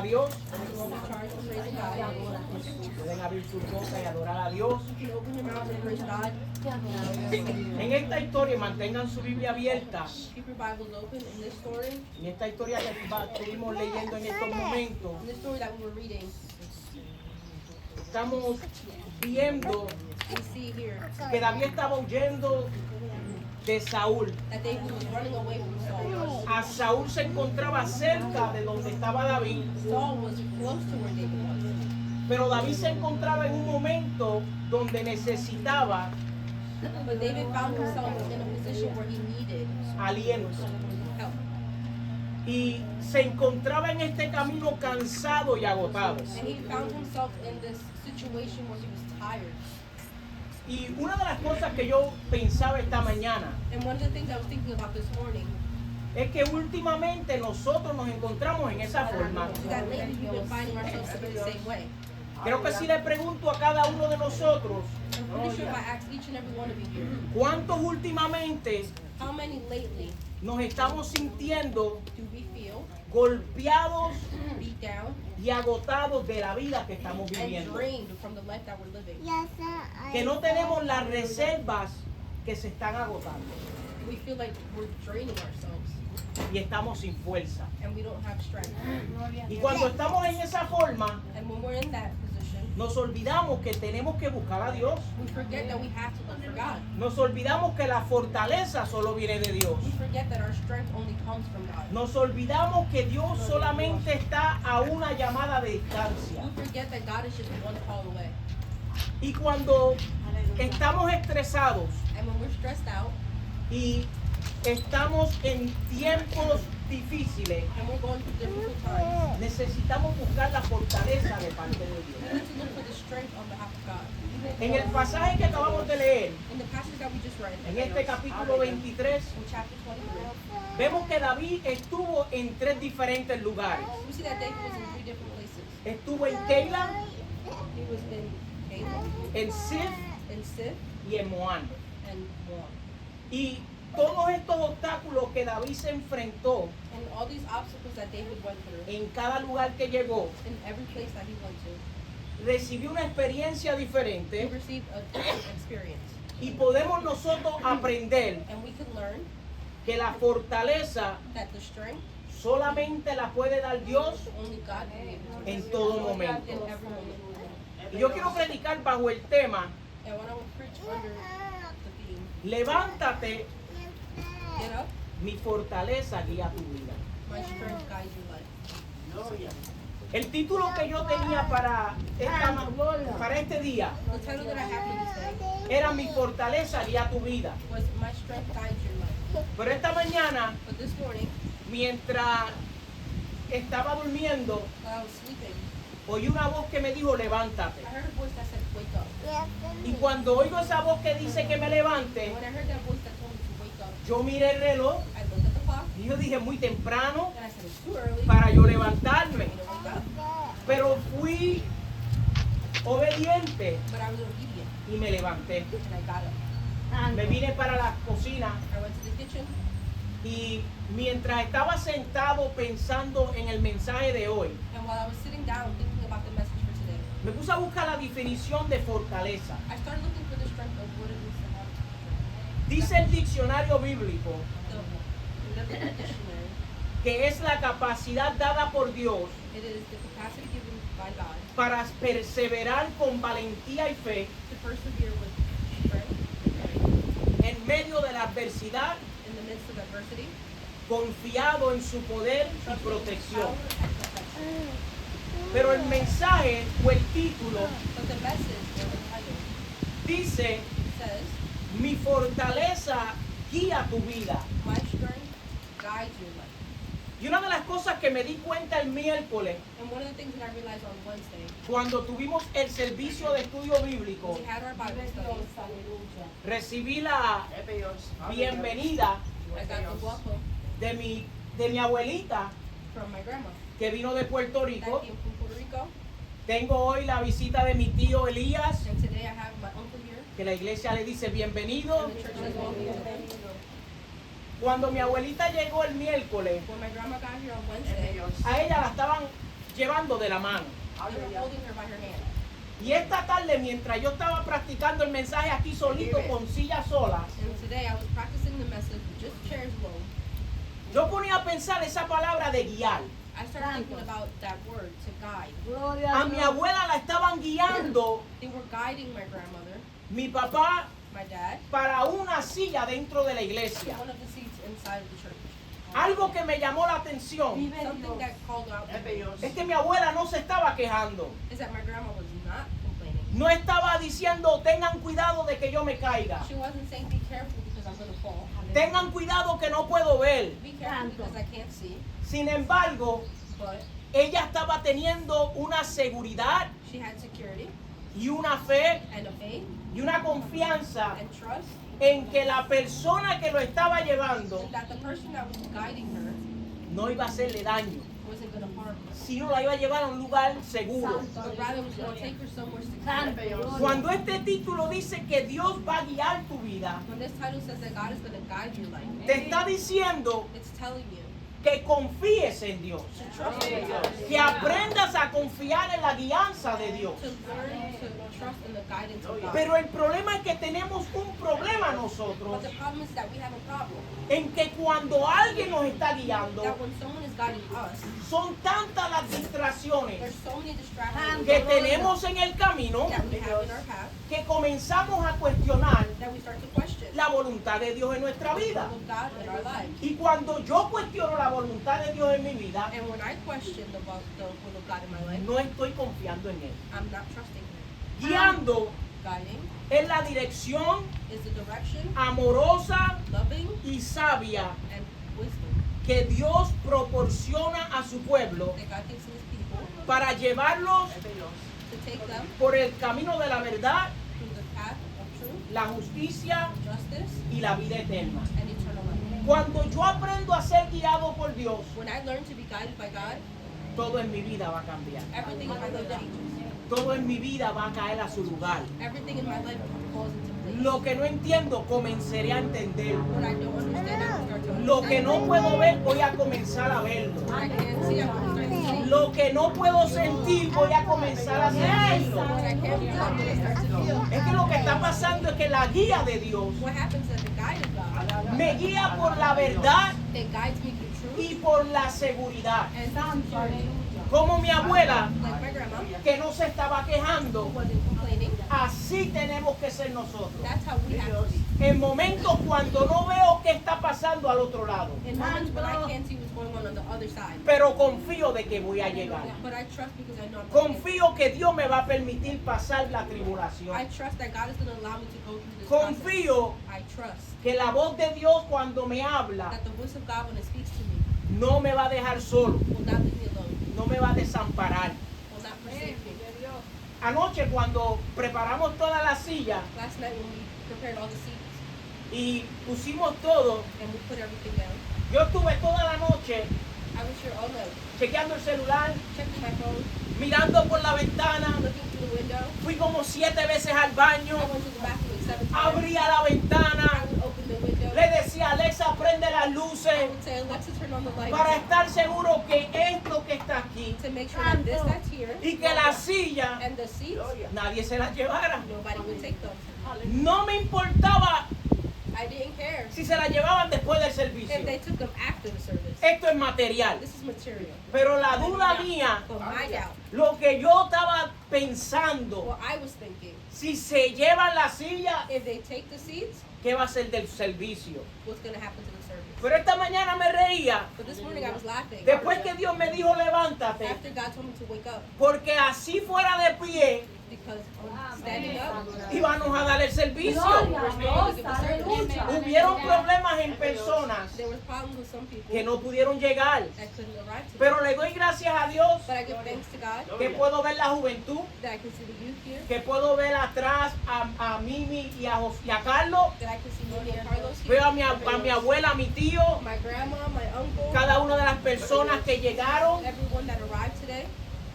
Dios. Everyone is charged with praising God. Pueden abrir sus bocas y adorar a Dios. You can open your mouth and praise God. En esta historia, mantengan su Biblia abierta. Keep your Bibles open. In this story, En esta historia que estuvimos leyendo en estos momentos, in this story that we were reading, estamos viendo we see here que David estaba huyendo de Saúl. that David was running away from Saul. A Saúl se encontraba cerca de donde estaba David, Saul was close to where David was. pero David se encontraba en un momento donde necesitaba But David found himself in a position where he needed aliento. help. Y se encontraba en este camino cansado y agotado. And he found himself in this situation where he was tired. Y una de las cosas que yo pensaba esta mañana And one of the things I was thinking about this morning es que últimamente nosotros nos encontramos en esa forma. is that lately we've been finding ourselves to be the same way. Creo que si le pregunto a cada uno de nosotros, I'm pretty sure if I asked each and every one of you here, ¿cuántos últimamente how many lately nos estamos sintiendo do we feel golpeados beat down y agotados de la vida que estamos and viviendo? drained from the life that we're living? Que no tenemos las reservas que se están agotando We feel like we're draining ourselves y estamos sin fuerza. and we don't have strength. Y cuando estamos en esa forma, And when we're in that position, nos olvidamos que tenemos que buscar a Dios. we forget that we have to look for God. Nos olvidamos que la fortaleza solo viene de Dios. We forget that our strength only comes from God. Nos olvidamos que Dios solamente está a una llamada de distancia. We forget that God is just one call away. Y cuando estamos estresados And when we're stressed out y estamos en tiempos difíciles, and we're going through difficult times, necesitamos buscar la fortaleza de parte de we Dios. need to look for the strength on behalf of God. En el pasaje que acabamos de leer, In the passage that we just read, en este capítulo 23, in chapter 23, vemos que David estuvo en tres diferentes lugares. we see that David was in three different places. Estuvo en Keila, He was in Caleb, en Sif in Sif, y en Moab. and Moab. Y todos estos obstáculos que David se enfrentó And all these obstacles that David went through, en cada lugar que llegó, in every place that he went to, recibió una experiencia he diferente received a different experience. y podemos nosotros aprender And we can learn que la fortaleza that the strength solamente la puede dar Dios only God can be able to en give todo momento. in every moment. Y yo quiero predicar bajo el tema, And when I will preach under the theme, levántate, get up, mi fortaleza guía tu vida. my strength guides your life. El título que yo tenía para este día The title that I have for this day era Mi fortaleza guía tu vida. was My Strength Guides Your Life. Pero esta mañana, But this morning, mientras estaba durmiendo, while I was sleeping, oí una voz que me dijo, levántate. I heard a voice that said, wake up. Y cuando oigo esa voz que dice que me levante, And when I heard that voice that told me to wake up, yo miré el reloj I looked at the clock y yo dije, muy temprano and I said, it's too early para yo for levantarme. me to wake up. Pero fui obediente But I was obedient y me levanté. and I got up. Me vine para la cocina I went to the kitchen, y mientras estaba sentado pensando en el mensaje de hoy, and while I was sitting down thinking about the message for today, me puse a buscar la definición de fortaleza. I started looking for the strength of what it means to have Dice el diccionario bíblico the biblical dictionary. que es la capacidad dada por Dios It is the capacity given by God para perseverar con valentía y fe to persevere with strength en medio de la adversidad, in the midst of adversity, confiado en su poder y trusting in His protección. power and protection. Pero el mensaje o el título But the message or the title dice, says, mi fortaleza guía tu vida. My strength guides your life. Y una de las cosas que me di cuenta el miércoles, And one of the things that I realized on Wednesday, cuando tuvimos el servicio de estudio bíblico, we had our Bible study. recibí la bienvenida I got the welcome de mi abuelita from my grandma que vino de Puerto that Rico. came from Puerto Rico. Tengo hoy la visita de mi tío Elías, And today I have my uncle here. que la iglesia le dice bienvenido. And the church says welcome to them. Cuando mi abuelita llegó el miércoles, When my grandma got here on Wednesday, a ella la estaban llevando de la mano. They were holding her by her hand. Y esta tarde, mientras yo estaba practicando el mensaje aquí solito con sillas solas, And today I was practicing the message with just chairs alone. yo ponía a pensar esa palabra de guiar. I started thinking about that word, to guide. A mi abuela la estaban guiando, They were guiding my grandmother, mi papá, my dad, para una silla dentro de la iglesia. one of the seats inside of the church. Algo que me llamó la atención Something that called out to me es que mi abuela no se estaba quejando. is that my grandma was not complaining. No estaba diciendo, tengan cuidado de que yo me caiga. She wasn't saying, be careful because I'm going to fall. Tengan cuidado que no puedo ver. Be careful because I can't see. Sin embargo, But ella estaba teniendo una seguridad she had security y una fe and a faith y una confianza and trust en que la persona que lo estaba llevando and that the person that was guiding her no iba a hacerle daño, wasn't going to harm her. sino la iba a llevar a un lugar seguro. But rather was going to take her somewhere secure. Cuando este título dice que Dios va a guiar tu vida, When this title says that God is going to guide your life, te está diciendo it's telling you que confíes en Dios, to trust in God, que aprendas a confiar en la guianza de Dios. to learn to trust in the guidance of God. Pero el problema es que tenemos un problema But nosotros the problem is that we have a problem. en que cuando alguien nos está guiando, That when someone is guiding us, son tantas las distracciones there's so many distractions que tenemos en el camino that we have in our path que comenzamos a cuestionar that we start to question la voluntad de Dios en nuestra the vida. will of God in our lives. Y cuando yo cuestiono la voluntad de Dios en mi vida, And when I question the will of God in my life, no estoy confiando en Él. I'm not trusting Him. Guiando Guiding es la dirección is the direction, amorosa loving, y sabia and wisdom que Dios proporciona a su pueblo that God gives to His people para llevarlos to take them por el camino de la verdad, through the path of truth, la justicia justice, y la vida eterna. and eternal life. Cuando yo aprendo a ser guiado por Dios, When I learn to be guided by God, todo en mi vida va a cambiar. everything in my life changes. Todo en mi vida va a caer a su lugar. Everything in my life falls into place. Lo que no entiendo, comenzaré a entender. What I don't understand, I will start to Lo que understand. no puedo ver, voy a comenzar a verlo. What I can't see, I'm going to start to see. Lo que no puedo sentir, voy a comenzar a sentirlo. What I can't feel, I'm going to start to feel. Es que lo que está pasando es que la guía de Dios What happens is the guide of God, me guía por la verdad it guides me through truth y por la seguridad. and through security. Como mi abuela, Like my grandma, que no se estaba who quejando, wasn't complaining, así tenemos que ser nosotros. that's how we have to be. En momentos cuando no veo qué está pasando al otro lado, In moments when I can't see what's going on the other side. pero confío de que voy a llegar. But I trust because I know I'm going to get Confío que Dios me va a permitir pasar la it. I tribulación. trust that God is going to allow me to go through this process. Confío I trust que la voz de Dios cuando me habla that the voice of God when it speaks to me no me va a dejar solo, will not leave me alone, no me va a desamparar. will not forsake me. Anoche cuando preparamos todas las sillas Last night when we prepared all the seats y pusimos todo, and we put everything down, yo estuve toda la noche I was here all night, chequeando el celular, checking my phone, mirando por la ventana. looking through the window. Fui como 7 veces al baño, I went to the bathroom like 7 times. abría la ventana, I would open the window. le decía Alexa, prende las I luces would say, Alexa, turn on the lights para estar seguro que esto que está aquí to make sure that this that's here y que la silla and the seats, nadie se las llevara. nobody would take them. No me importaba I didn't care si se las llevaban después del servicio. if they took them after the service. Esto es material. This is material. Pero la duda mía, But my doubt, lo que yo estaba pensando, what I was thinking, si se llevan la silla, if they take the seats, ¿qué va a ser del servicio? what's going to happen to the service? Pero esta mañana me reía, But this morning I was laughing. después que Dios me dijo levántate, After God told me to wake up, porque así fuera de pie, because standing up, íbamos a dar el servicio. Hubieron problemas en personas there was problems with some people que no pudieron llegar, that couldn't arrive today. pero le doy gracias a Dios But I give thanks to God que puedo ver la juventud, that I can see the youth here, que puedo ver atrás a Mimi y a Carlos, that I can see Mimi and Carlos here, veo a mi abuela, a mi tío, my grandma, my uncle, cada una de las personas que llegaron, everyone that arrived today.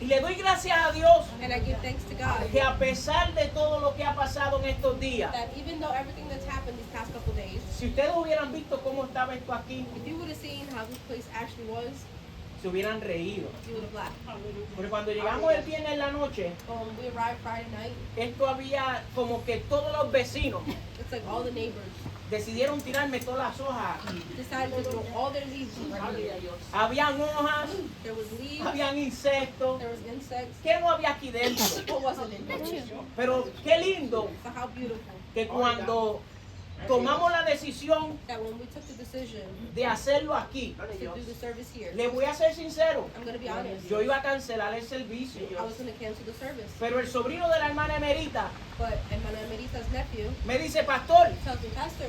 y le doy gracias a Dios And I give thanks to God que a pesar de todo lo que ha pasado en estos días, that even though everything that's happened these past couple days, si ustedes hubieran visto cómo estaba esto aquí, if you would have seen how this place actually was, se hubieran reído. You would have laughed. Porque cuando llegamos el viernes en la noche, But when we arrived Friday night, esto había como que todos los vecinos it's like all the neighbors decidieron tirarme todas las hojas aquí. decided to throw all their leaves right here. Habían hojas, There was leaves, habían insectos. there was insects. ¿Qué no había aquí dentro? What wasn't in there? Pero qué lindo So how beautiful que cuando tomamos la decisión that when we took the decision de hacerlo aquí, to do the service here, le voy a ser sincero, I'm going to be honest, yo iba a cancelar el servicio. I was going to cancel the service. Pero el sobrino de la hermana Emerita But Hermana Merita's nephew me dice, pastor, tells me, Pastor,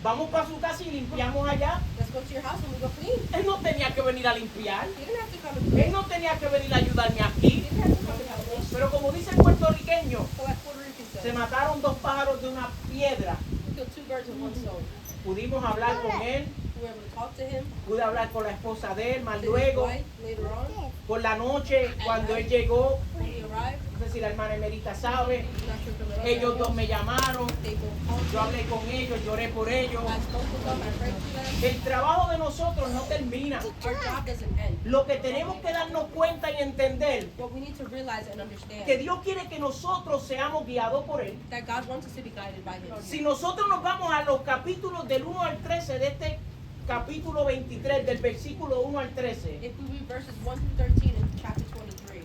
vamos para su casa y limpiamos allá. let's go to your house and we go clean. Él no tenía que venir a limpiar. He didn't have to come and Él clean. no tenía que venir a ayudarme aquí. He didn't have to come and help me. Pero como dice el puertorriqueño, So like Puerto Rican se said, mataron dos pájaros de una piedra. we killed two birds with one stone. Pudimos hablar con él, We were able to talk to him, pude hablar con la esposa de él, más to his luego, wife later on. por la noche, cuando él llegó, When he arrived, no sé si la hermana Emerita sabe, I'm not sure if the ellos dos me llamaron, they both called yo me. hablé con ellos, lloré por ellos. I spoke with them, I prayed for them. El trabajo de nosotros no termina. Our job doesn't end. Lo que tenemos que darnos cuenta y entender, What we need to realize and que understand Dios quiere que nosotros seamos guiados por Él. that God wants us to be guided by Him. Si nosotros nos vamos a los capítulos del 1 al 13 de este capítulo 23, del versículo 1 al 13, If we read verses 1 through 13 in chapter 23,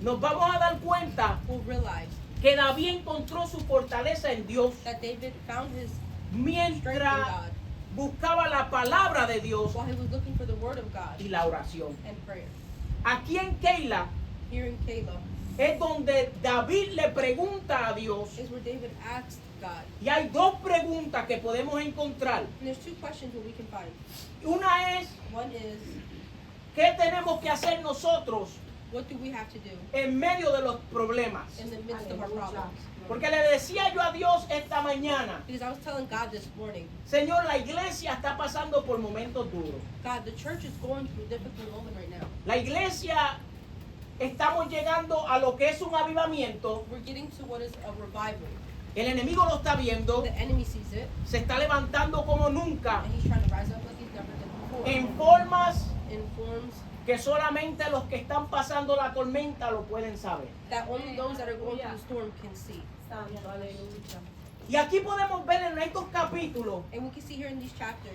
nos vamos a dar cuenta we'll realize que David encontró su fortaleza en Dios that David found his strength in mientras God buscaba la palabra de Dios while he was looking for the word of God y la oración. and prayer. Aquí en Keila Here in Caleb es donde David le pregunta a Dios, is where David asked God. y hay dos preguntas que podemos encontrar. And there's two questions that we can find. Una es, One is, ¿qué tenemos que hacer nosotros what do we have to do en medio de los problemas? in the midst of our problems? Porque le decía yo a Dios esta mañana, Because I was telling God this morning, Señor, la iglesia está pasando por momentos duros. God, the church is going through a difficult moment right now. La iglesia, estamos llegando a lo que es un avivamiento. We're getting to what is a revival. El enemigo lo está viendo, The enemy sees it, se está levantando como nunca, and he's trying to rise up like he's never done before. en formas In forms que solamente los que están pasando la tormenta lo pueden saber. that only those that are going through the storm can see. Y aquí podemos ver en estos capítulos, And we can see here in these chapters,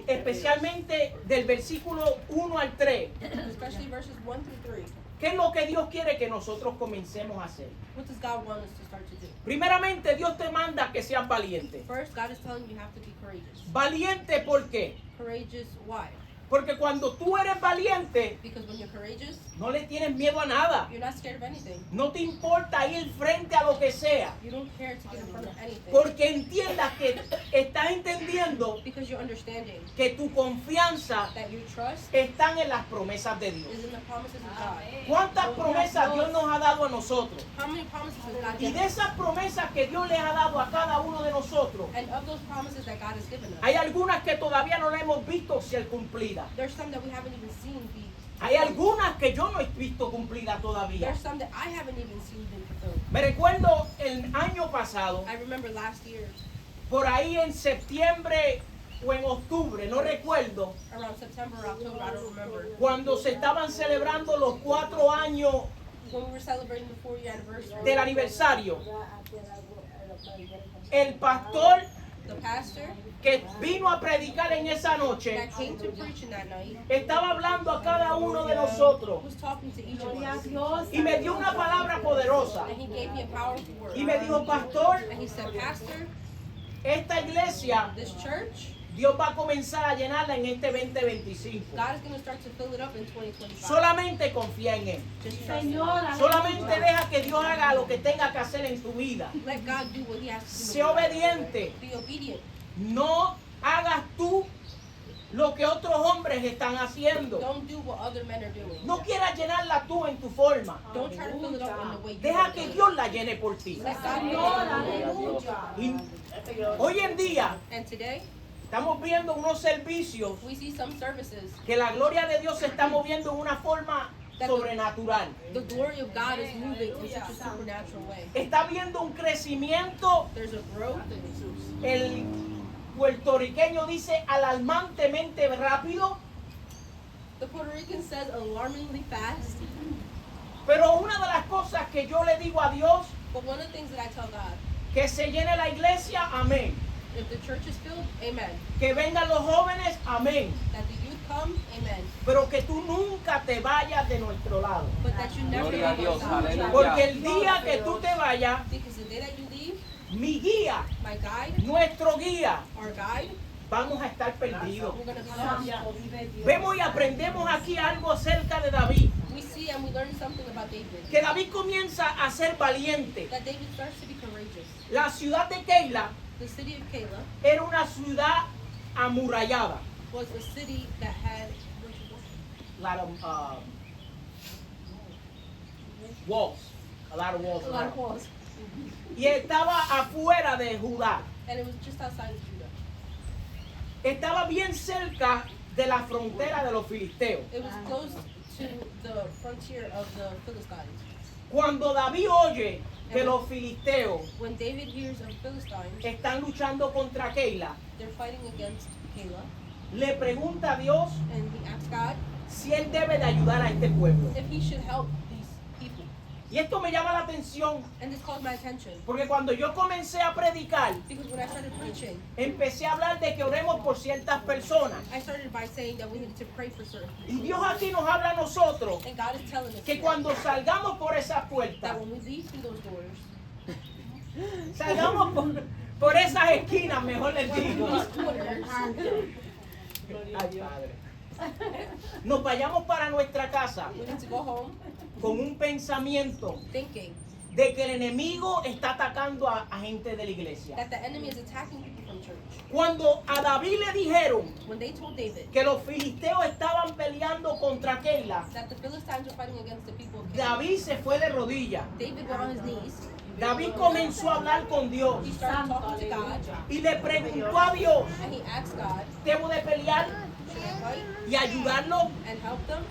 especialmente del versículo 1 al 3, especially verses 1 through 3, ¿qué es lo que Dios quiere que nosotros comencemos a hacer? what does God want us to start to do? Primeramente, Dios te manda que seas valiente. First, God is telling you have to be courageous. Valiente, ¿por qué? Courageous, why? Porque cuando tú eres valiente, Because when you're courageous, no le tienes miedo a nada. you're not scared of anything. No te importa ir frente a lo que sea. You don't care to get in front of anything. Porque entiendas que estás entendiendo Because you're understanding que tu confianza that your trust está en las promesas de Dios. is in the promises of God. ¿Cuántas promesas Dios nos ha dado a nosotros? How many promises has God Y given de us? esas promesas que Dios les ha dado a cada uno de nosotros, And of those promises that God has given us, hay algunas que todavía no las hemos visto ser cumplidas. there's some that we haven't even seen be. Hay algunas que yo no he visto cumplidas todavía. There's some that I haven't even seen been fulfilled. Me recuerdo el año pasado, I remember last year, por ahí en septiembre o en octubre, no recuerdo, around September or October, I don't remember, cuando se estaban celebrando los 4 años when we were celebrating the 4-year anniversary. del aniversario. El pastor The pastor que vino a predicar en esa noche that came to preach in that night estaba hablando a cada uno de nosotros was talking to each of us. y me dio una palabra poderosa And he gave me a powerful word. y me dijo, pastor, And he said, Pastor, esta iglesia this church, Dios va a comenzar a llenarla en este 2025. God is going to start to fill it up in 2025. Solamente confía en Él. Just trust him. Solamente deja que Dios haga lo que tenga que hacer en tu vida. Let God do what he has to do. Sé obediente. Be obedient. No hagas tú lo que otros hombres están haciendo. Don't do what other men are doing. No quieras llenarla tú en tu forma. Don't try to fill it up in the way you Deja want que it. Dios la llene por ti. Let God fill it up. Y hoy en día And today, estamos viendo unos servicios we see some services. que la gloria de Dios se está moviendo en una forma sobrenatural. The glory of God is moving in such a supernatural way. Está viendo un crecimiento. There's a growth. El puertorriqueño dice alarmantemente rápido. The Puerto Rican says alarmingly fast. Pero una de las cosas que yo le digo a Dios, But one of the things that I tell God, que se llene la iglesia, amén. if the church is filled, amen. Que vengan los jóvenes, amén. That the youth come, amen. Pero que tú nunca te vayas de nuestro lado. But that you never Gloria a leave Dios, us out. aleluya. Porque el día que tú te vayas, Because the day that you leave, mi guía, my guide, nuestro guía, our guide, vamos a estar perdidos. we're going to be lost. Vemos y aprendemos aquí algo acerca de David. We see and we learn something about David. Que David comienza a ser valiente. That David starts to be courageous. La ciudad de Keila The city of Keilah era una ciudad amurallada. was a city that had Lot of walls. A lot of walls. a lot of walls. Y estaba afuera de Judá. And it was just outside of Judah. Estaba bien cerca de la frontera de los filisteos. It was close to the frontier of the Philistines. Cuando David oye que los filisteos When David hears of Philistines, están luchando contra Keila, they're fighting against Keilah, le pregunta a Dios and he asks God si él debe de ayudar a este pueblo. if he should help these people. Y esto me llama la atención And this caught my attention porque cuando yo comencé a predicar, because when I started preaching, empecé a hablar de que oremos por ciertas personas. I started by saying that we needed to pray for certain Y people. Dios aquí nos habla a nosotros And God is telling us que cuando salgamos por esas puertas, that when we leave through those doors, salgamos por esas esquinas, mejor les digo. these corners, Ay, Padre. Nos vayamos para nuestra casa we need to go home con un pensamiento thinking de que el enemigo está atacando a gente de la iglesia. that the enemy is attacking people from church. Cuando a David le dijeron When they told David que los filisteos estaban peleando contra Keila, that the Philistines were fighting against the people of Keilah, David se fue de rodillas. David went on his knees. David comenzó a hablar con Dios He started talking to God, y le preguntó a Dios, and he asked God, ¿debo de pelear should I fight y ayudarlo? and help them?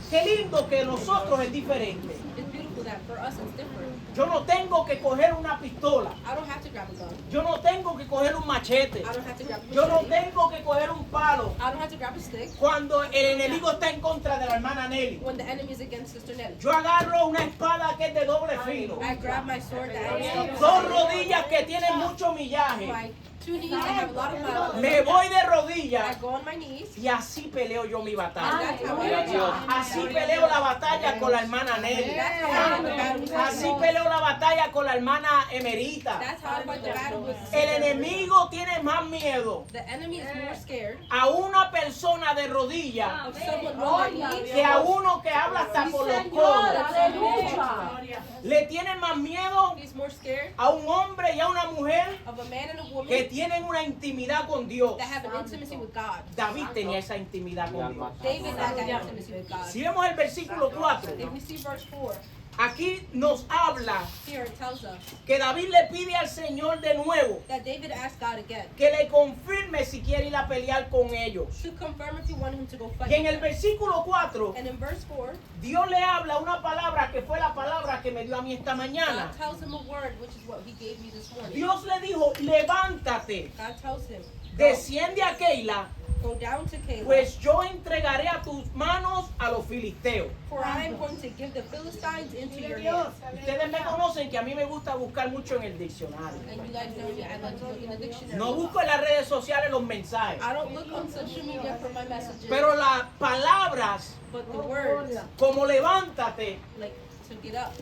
Qué lindo que nosotros es diferente. It's beautiful that for us it's different. Yo no tengo que coger una pistola. I don't have to grab a gun. Yo no tengo que coger un machete. I don't have to grab a Yo no machete. tengo que coger un palo. I don't have to grab a stick Cuando el enemigo está en contra de la hermana Nelly, when the enemy is against Sister Nelly. yo agarro una espada que es de doble filo. I grab my sword that has Dos rodillas que tienen mucho millaje. my two knees that have a lot of miles. Me voy de I rodillas go on my knees, y así peleo yo mi and batalla. that's how I Gloria a win. Dios. Así peleo la batalla con la hermana Nelly. That's how I win the battle with Así Satan. peleo la batalla con la hermana Emerita. That's how I fight the battle with El Satan. enemigo tiene más miedo The enemy is more scared a una persona de rodillas of someone on their knees que a uno que habla hasta por los codos. Aleluya. Le tienen más miedo He's more scared a un hombre y a una mujer of a man and a woman que tienen una intimidad con Dios. that have an intimacy with God. David tenía esa intimidad con Dios. David had that intimacy with God. Si vemos el versículo 4, If we see verse 4, aquí nos habla here it tells us que David le pide al Señor de nuevo that David asked God again que le confirme si quiere ir a pelear con ellos. to confirm if he wanted him to go fight. Y en el with them. versículo 4, And in verse 4, Dios le habla una palabra que fue la palabra que me dio a mí esta mañana. God tells him a word, which is what he gave me this morning. Dios le dijo, levántate, God tells him, desciende a Keila, go down to Caleb, pues yo entregaré a tus manos a los filisteos. for I am going to give the Philistines into your hands. Ustedes me conocen que a mí me gusta buscar mucho en el diccionario. And you guys know me, I like to look in the dictionary. No busco en las redes sociales los mensajes, I don't look on social media for my messages, pero las palabras but the words, como levántate, like to get up.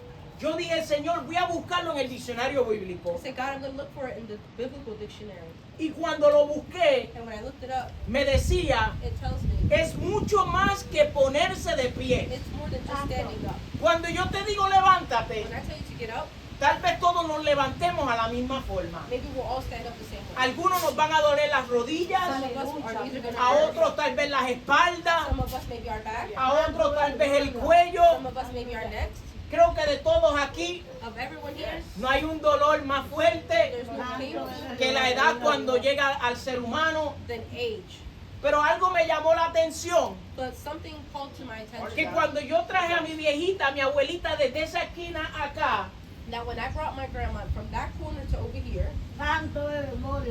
yo dije, Señor, voy a buscarlo en el diccionario bíblico. I say, God, I'm going to look for it in the biblical dictionary. Y cuando lo busqué, And when I looked it up, me decía, it tells me es mucho más que ponerse de pie. it's more than just standing up. Cuando yo te digo levántate, When I tell you to get up, tal vez todos nos levantemos a la misma forma. maybe we'll all stand up the same way. Algunos nos van a doler las rodillas, Some of us, our knees are going to a hurt. otros tal vez las espaldas, Some of us, maybe our back. a otros tal vez el cuello. Some of us, maybe our necks. Creo que de todos aquí Of everyone here, no hay un dolor más fuerte there's no pain que la edad cuando llega al ser humano. than age. Pero algo me llamó la atención, But something called to my que attention. cuando yo traje a mi viejita, a mi abuelita, desde esa esquina acá, That when I brought my grandma from that corner to over here,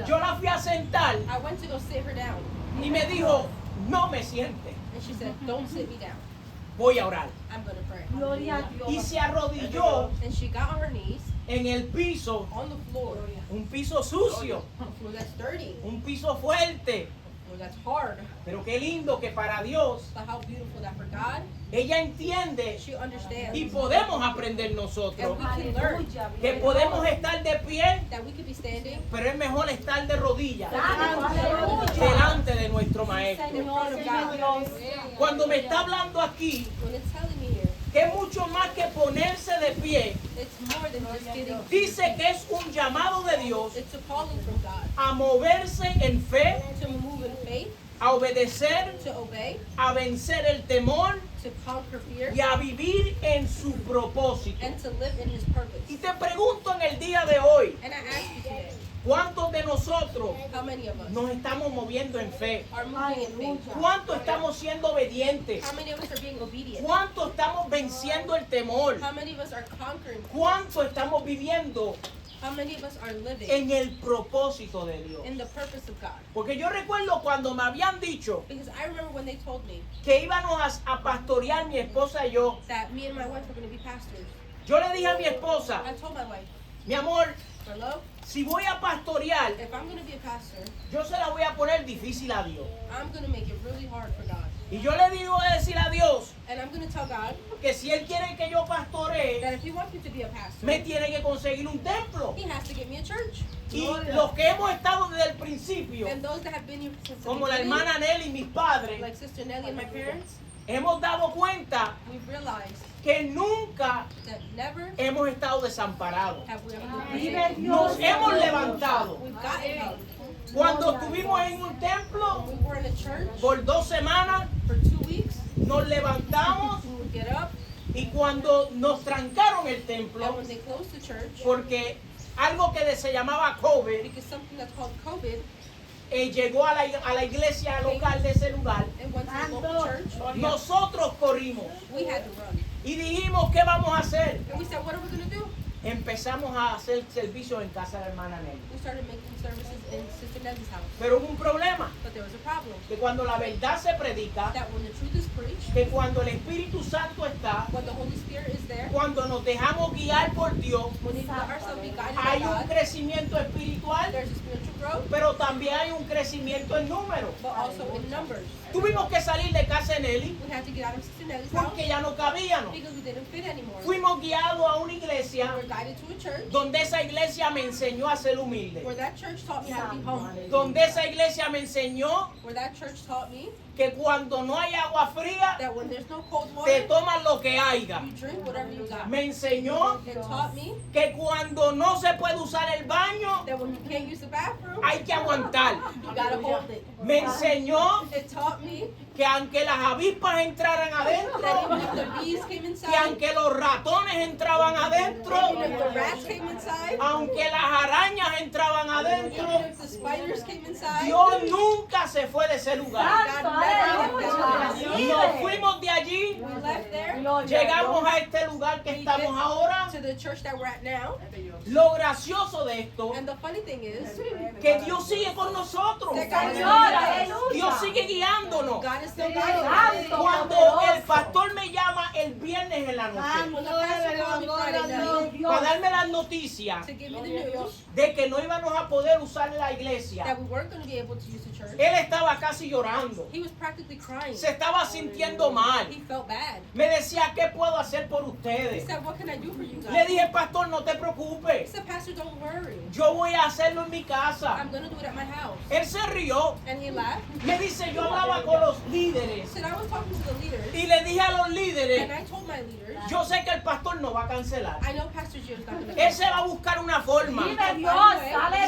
yo la fui a sentar I went to go sit her down. y me dijo, no me siente. And she said, don't sit me down. Voy a orar. I'm going to pray. Gloria a Y Dios. se arrodilló And she got on her knees en el piso, on the floor. un piso sucio, A floor that's dirty. un piso fuerte. A floor that's hard. Pero qué lindo que para Dios, But how beautiful that for God, ella entiende she understands. y podemos aprender And nosotros we can learn Aleluya. que podemos estar de pie, that we could be standing pero es mejor estar de rodillas Aleluya. delante de nuestro in Maestro. front of God. Dios. Cuando me está hablando aquí, When it's telling me here, que es mucho más que ponerse de pie, it's more than just getting. dice que es un llamado de Dios It's a calling from God a moverse en fe, to move in faith, a obedecer, to obey, a vencer el temor to conquer fear, y a vivir en su propósito. and to live in His purpose. Y te pregunto en el día de hoy, And I ask you today, ¿cuántos de nosotros how many of us nos estamos moviendo en fe? are moving in faith? ¿Cuántos estamos siendo obedientes? How many of us are being obedient? ¿Cuántos estamos venciendo el temor? How many of us are conquering? ¿Cuántos estamos viviendo How many of us are living en el propósito de Dios? in the purpose of God? Porque yo recuerdo cuando me habían dicho Because I remember when they told me que íbamos a pastorear mi esposa y yo. that me and my wife were going to be pastors. Yo le dije a mi esposa, I told my wife, mi amor, my love, si voy a pastorear, if I'm going to be a pastor, yo se la voy a poner difícil a Dios. I'm going to make it really hard for God. Y yo le digo a decir a Dios And I'm going to tell God que si Él quiere que yo pastoree, that if He wants me to be a pastor, me tiene que conseguir un templo. He has to get me a church. Y los que hemos estado desde el principio, And those that have been here since the como la beginning, hermana Nelly y mis padres, like Sister Nellie and my parents, hemos dado cuenta we've realized que nunca that never hemos estado desamparados. have we ever been Vive forsaken. Nos Dios. hemos levantado. We've gotten help. Cuando estuvimos en un templo When we were in a church por 2 semanas, for 2 weeks, nos levantamos we would get up, y cuando nos trancaron el and templo, when they closed the church, porque algo que se llamaba COVID because something that's called COVID, llegó a la iglesia local de ese lugar, it went to the local church, nosotros corrimos we had to run. y dijimos, ¿qué vamos a hacer? And we said, what are we going to do? Empezamos a hacer servicios en casa de la hermana Nelly. We started making services in Sister Nellie's house. Pero hubo un problema, But there was a problem. que cuando la verdad se predica, That when the truth is preached, que cuando el Espíritu Santo está, when the Holy Spirit is there, cuando nos dejamos guiar por Dios, when we let ourselves be guided by hay un God, crecimiento espiritual, there's a spiritual growth, pero también hay un crecimiento en número. but also in numbers. Tuvimos que salir de casa de Nelly We had to get out of Sister Nellie's house porque ya no cabíamos. because we didn't fit anymore. Fuimos guiados a una We iglesia were guided to a church donde esa iglesia me enseñó a ser humilde. where that church taught me how to be humble. Donde esa iglesia me enseñó Where that church taught me que cuando no hay agua fría, that when there's no cold te water, tomas lo que haya. you drink whatever you got. Me enseñó It taught me que cuando no se puede usar el baño, that when you can't use the bathroom, hay que aguantar. you gotta hold it. Me enseñó It taught me que aunque las avispas entraran that adentro, even if the bees came que inside, aunque los ratones entraban adentro, even if the rats came inside, aunque las arañas entraban even adentro, if the spiders came inside, Dios nunca se fue de ese lugar. God never left that place. Nos fuimos de allí, We left there llegamos a este lugar que estamos ahora. to the church that we're at now. Lo gracioso de esto, And the funny thing is que Dios sigue con nosotros. that God is Señor, still with us. Dios sigue guiándonos. God is still guiding us. Santo, Cuando poderoso. el pastor me llama el viernes en la noche When the pastor called me Friday night para darme las noticias to give me the news de que no íbamos a poder usar la iglesia, that we weren't going to be able to use the church, él estaba casi llorando. he was practically crying. Se estaba sintiendo mal. He felt bad. Me decía, ¿qué puedo hacer por He ustedes? said, what can I do for you Le guys? dije, pastor, no te He preocupes. said, Pastor, don't worry. Yo voy a hacerlo en mi casa. I'm going to do it at my house. Él se rió. And he laughed. Me dice, yo hablaba con los He líderes said, I was talking to the leaders, y le dije a los and líderes, I told my leaders, yo sé que el pastor no va a cancelar. I know Pastor Gio's not going to Él se va a buscar una forma. Vive Dios,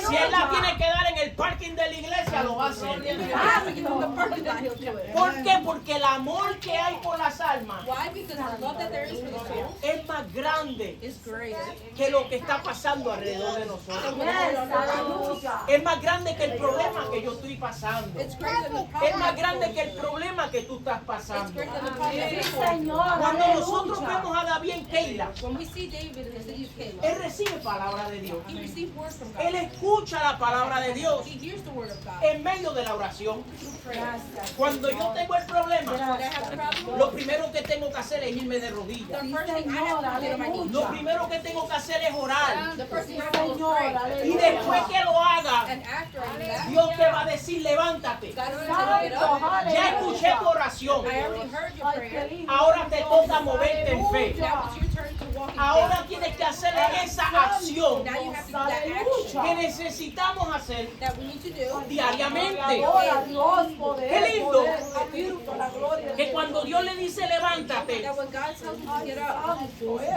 Si él la tiene aleluya. que dar en el parking de la iglesia, lo va a hacer. From the parking lot, he'll do it. ¿Por qué? Porque el amor que hay por las almas Why? Because the love that there is for the soul es más grande grande is greater que lo que está pasando alrededor de than nosotros. what's going on around us. Es más grande que el problema que yo estoy pasando. It's greater than the Es problem más I'm grande going que el through. problema que tú estás It's pasando. greater than the problem that you're going through. Cuando nosotros vemos a David en Keila, When we see David in the city of él Caleb, recibe palabra de Dios. he received word from Él God. escucha la palabra de Dios He hears the word of God en medio de la oración. through prayer. Cuando yo tengo el problema, When I have a problem, lo primero que tengo que hacer es irme de rodillas. the first thing I have to do is get on my knees. Lo primero que tengo que hacer es orar. The first thing I have to do is pray. Y después que lo haga, And after I do that, Dios te va a decir, levántate. God is going to tell you to get up. Ya escuché tu oración. I already heard your prayer. Ahora te toca moverte en fe. Now it's your turn to walk in Ahora faith. tienes que hacer esa acción Now you have to do that action que necesitamos hacer that we need to do. diariamente. Qué Qué lindo How beautiful la gloria. que cuando Dios le dice levántate, That when God tells you to get up,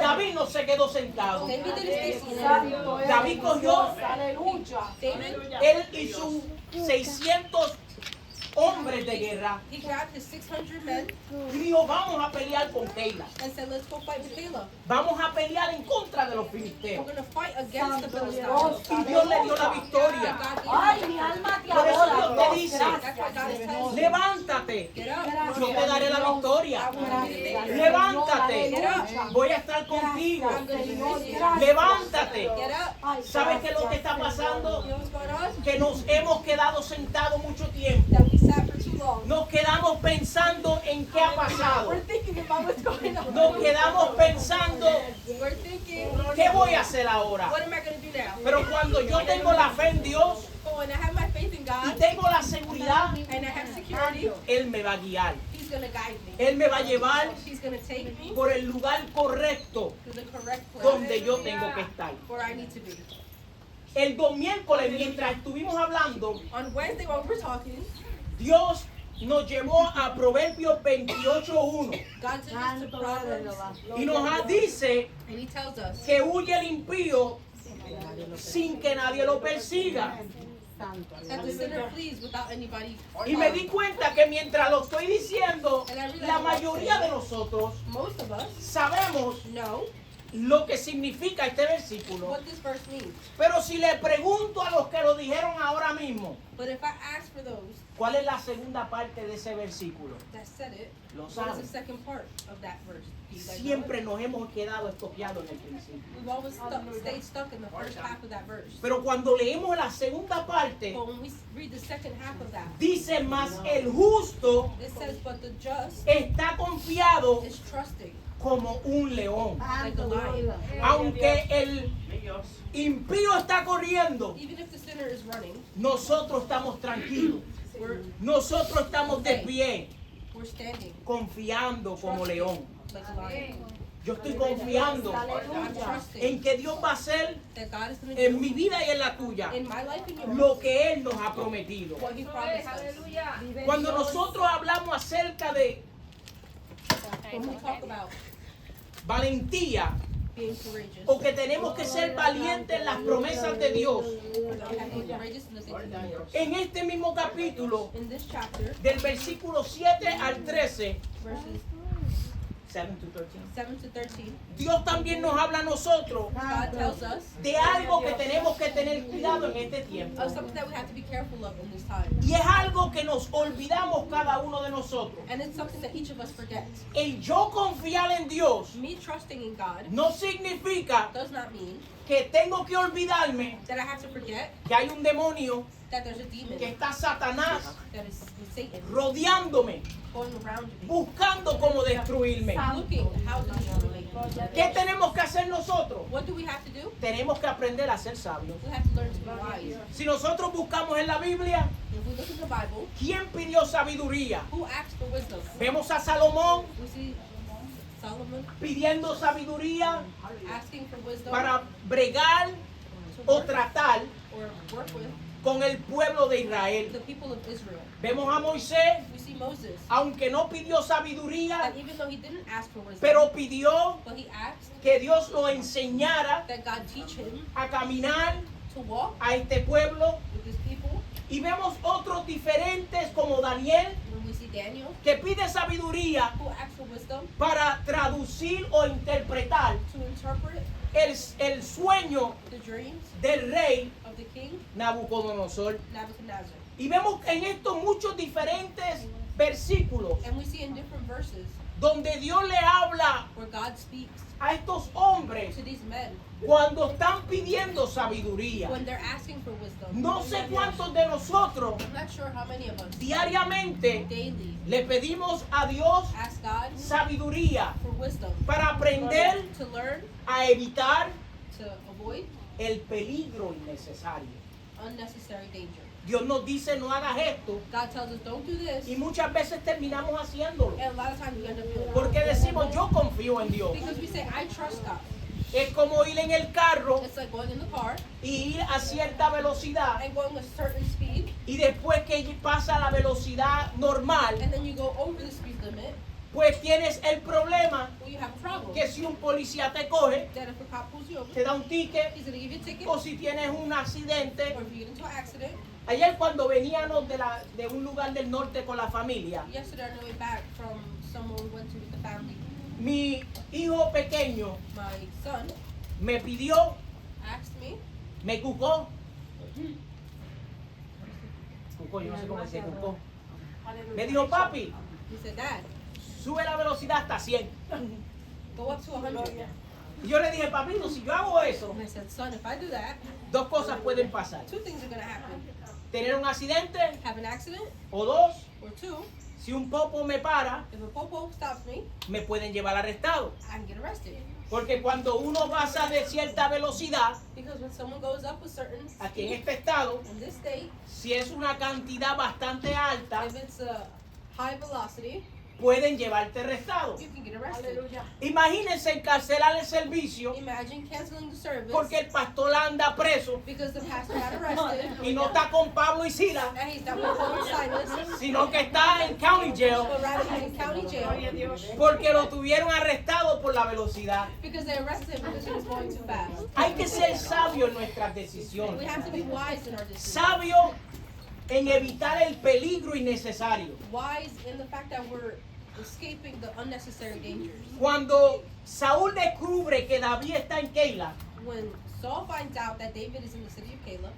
David no se quedó sentado. David didn't stay seated. David cogió, Aleluya. David, él y sus 600 hombres de guerra he grabbed his 600 men y dijo, vamos a pelear con Keila. and said, let's go fight with Caleb. Vamos a pelear en contra de los We're filisteos. going to fight against the Y Philistines. Dios le dio la victoria. God gave Ay, him mi alma te Por eso adora. Dios te dice, That's why God is telling you, levántate, get up. yo te daré la victoria. I will give you the victory. Levántate, voy a estar contigo. I'm going to be with you. Levántate. Get up. ¿Sabes qué es lo que está pasando? You know what's going on? Que nos hemos quedado sentados mucho tiempo. That we sat for too long. Nos quedamos pensando en qué ha pasado. We're thinking about what's going on. Nos quedamos pensando, We're thinking, ¿qué voy a hacer ahora? what am I going to do now? Pero cuando yo tengo la fe en Dios But when I have my faith in y God tengo la seguridad, and I have security, Él me va a guiar. He's going to guide me. Él me va a llevar He's going to take me por el lugar correcto to the correct place donde yo tengo que estar. where I need to be. El miércoles, mientras estuvimos hablando, On Wednesday when we were talking, Dios nos llevó a Proverbios 28:1 God took us to Proverbs y nos dice and He tells us que huye el impío sin que nadie lo persiga. that the sinner flees without anybody. Y me di cuenta que mientras lo estoy diciendo, la mayoría de nosotros Most of us sabemos know lo que significa este versículo. what this verse means. Pero si le pregunto a los que lo dijeron ahora mismo, But if I ask for those ¿cuál es la segunda parte de ese versículo? that said it, Lo what is saben. the second part of that verse? Do you guys know Siempre it? nos hemos quedado estoqueados en el principio. We've always stayed stuck in the first half of that verse. Pero cuando leemos la segunda parte, But when we read the second half of that, dice más el justo it says, but the just está confiado is trusting como un león. like a lion. Aunque el impío está corriendo, Even if the sinner is running, nosotros estamos tranquilos. Nosotros estamos de pie, we're standing confiando como león. like a lion. Yo estoy confiando I'm trusting en que Dios va a hacer that God is going to en do mi vida y en la tuya in my life and yours lo que Él nos ha prometido. what He promised us. Cuando nosotros hablamos acerca de When we talk about valentía being courageous, o que tenemos que ser valientes en las promesas de Dios, we have to be courageous in the things of the Lord. en este mismo capítulo, In this chapter, del versículo 7 al 13, verses 7 to 13, 7 to 13, Dios también nos habla a nosotros God tells us de algo que tenemos que tener cuidado en este tiempo. of something that we have to be careful of in this time. Y es algo que nos olvidamos cada uno de nosotros. And it's something that each of us forgets. El yo confiar en Dios Me trusting in God no significa does not mean que tengo que olvidarme that I have to forget que hay un demonio, that there's a demon, que está Satanás that is Satan, rodeándome, going around me, buscando cómo destruirme. looking how to destroy me. ¿Qué tenemos que hacer nosotros? What do we have to do? Tenemos que aprender a ser sabios. We have to learn to be wise. Si nosotros buscamos en la Biblia, If we look in the Bible, ¿quién pidió sabiduría? who asked for wisdom? Vemos a Salomón We see Solomon pidiendo sabiduría asking for wisdom para bregar to o work tratar or work with con el pueblo de Israel. the people of Israel. Vemos a Moisés, We see Moses, aunque no pidió sabiduría, that even though he didn't ask for wisdom, pero pidió but he asked que Dios lo enseñara that God teach him a caminar to walk a este pueblo. with his people. Y vemos otros diferentes como Daniel, When we see Daniel, que pide sabiduría who asked for wisdom para traducir o interpretar to interpret el sueño the dreams del rey of the king Nabucodonosor. Nebuchadnezzar. Y vemos en esto muchos diferentes versículos And we see in different verses donde Dios le habla where God speaks a estos hombres to these men cuando están pidiendo sabiduría. when they're asking for wisdom. No sé cuántos de nosotros I'm not sure how many of us diariamente daily le pedimos a Dios ask God sabiduría for wisdom para aprender to learn, a evitar to avoid el peligro innecesario. unnecessary danger. Dios nos dice no hagas esto God tells us don't do this, y muchas veces terminamos haciéndolo and a lot of times we end up doing it. porque decimos yo confío en Dios. Because we say, I trust God. Es como ir en el carro It's like going in the car y ir a cierta velocidad and going a certain speed, y después que pasa la velocidad normal, and then you go over the speed limit, pues tienes el problema well, you have a problem. que si un policía te coge, That if a cop pulls you over, te da un ticket, he's going to give you a ticket, o or si tienes un accidente. if you get into an accident. Ayer cuando veníamos de un lugar del norte con la familia, Yesterday on the way back from somewhere we went to with the family, mi hijo pequeño my son me pidió, asked me, me cucó. Cucó, yo no sé cómo se dice cucó. Me dijo, papi, he said, Dad, sube la velocidad hasta 100. go up to 100. Y yo le dije, papito, si yo hago eso, And I said, son, if I do that, dos cosas pueden pasar. two things are going to happen. Tener un accidente, Have an accident, o dos, or two, si un popo me para, if a popo stops me, me pueden llevar arrestado. I can get arrested. Porque cuando uno pasa de cierta velocidad, Because when someone goes up a certain aquí en speed, este estado, in this state, si es una cantidad bastante alta, if it's a high velocity, pueden llevarte arrestado. you can get arrested. Imagínense encarcelar el servicio Imagine canceling the service porque el pastor anda preso because the pastor got arrested y no está con Pablo y Silas, and he's not with Paul and Silas, sino que está en county jail but rather he's in county jail porque lo tuvieron arrestado por la velocidad. because they arrested him because he was going too fast. Hay que ser sabio en nuestras We decisiones. have to be wise in our decisions. Sabio en evitar el peligro innecesario. Wise in the fact that we're escaping the unnecessary dangers. Cuando Saúl descubre que David está en Keila, When Saul finds out that David is in the city of Keilah,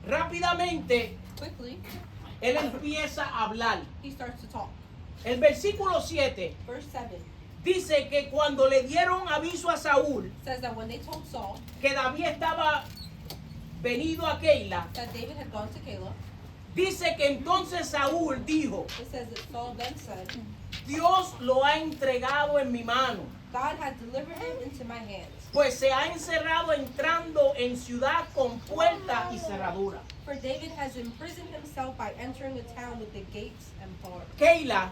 rápidamente quickly él empieza a hablar. he starts to talk. El versículo 7 Verse 7 dice que cuando le dieron aviso a Saúl says that when they told Saul que David estaba venido a Keila, that David had gone to Keilah, dice que entonces Saúl dijo, it says that Saul then said, Dios lo ha entregado en mi mano, God had delivered him into my hands. pues se ha encerrado entrando en ciudad con puerta y cerradura. For David has imprisoned himself by entering a town with the gates and bars. Keila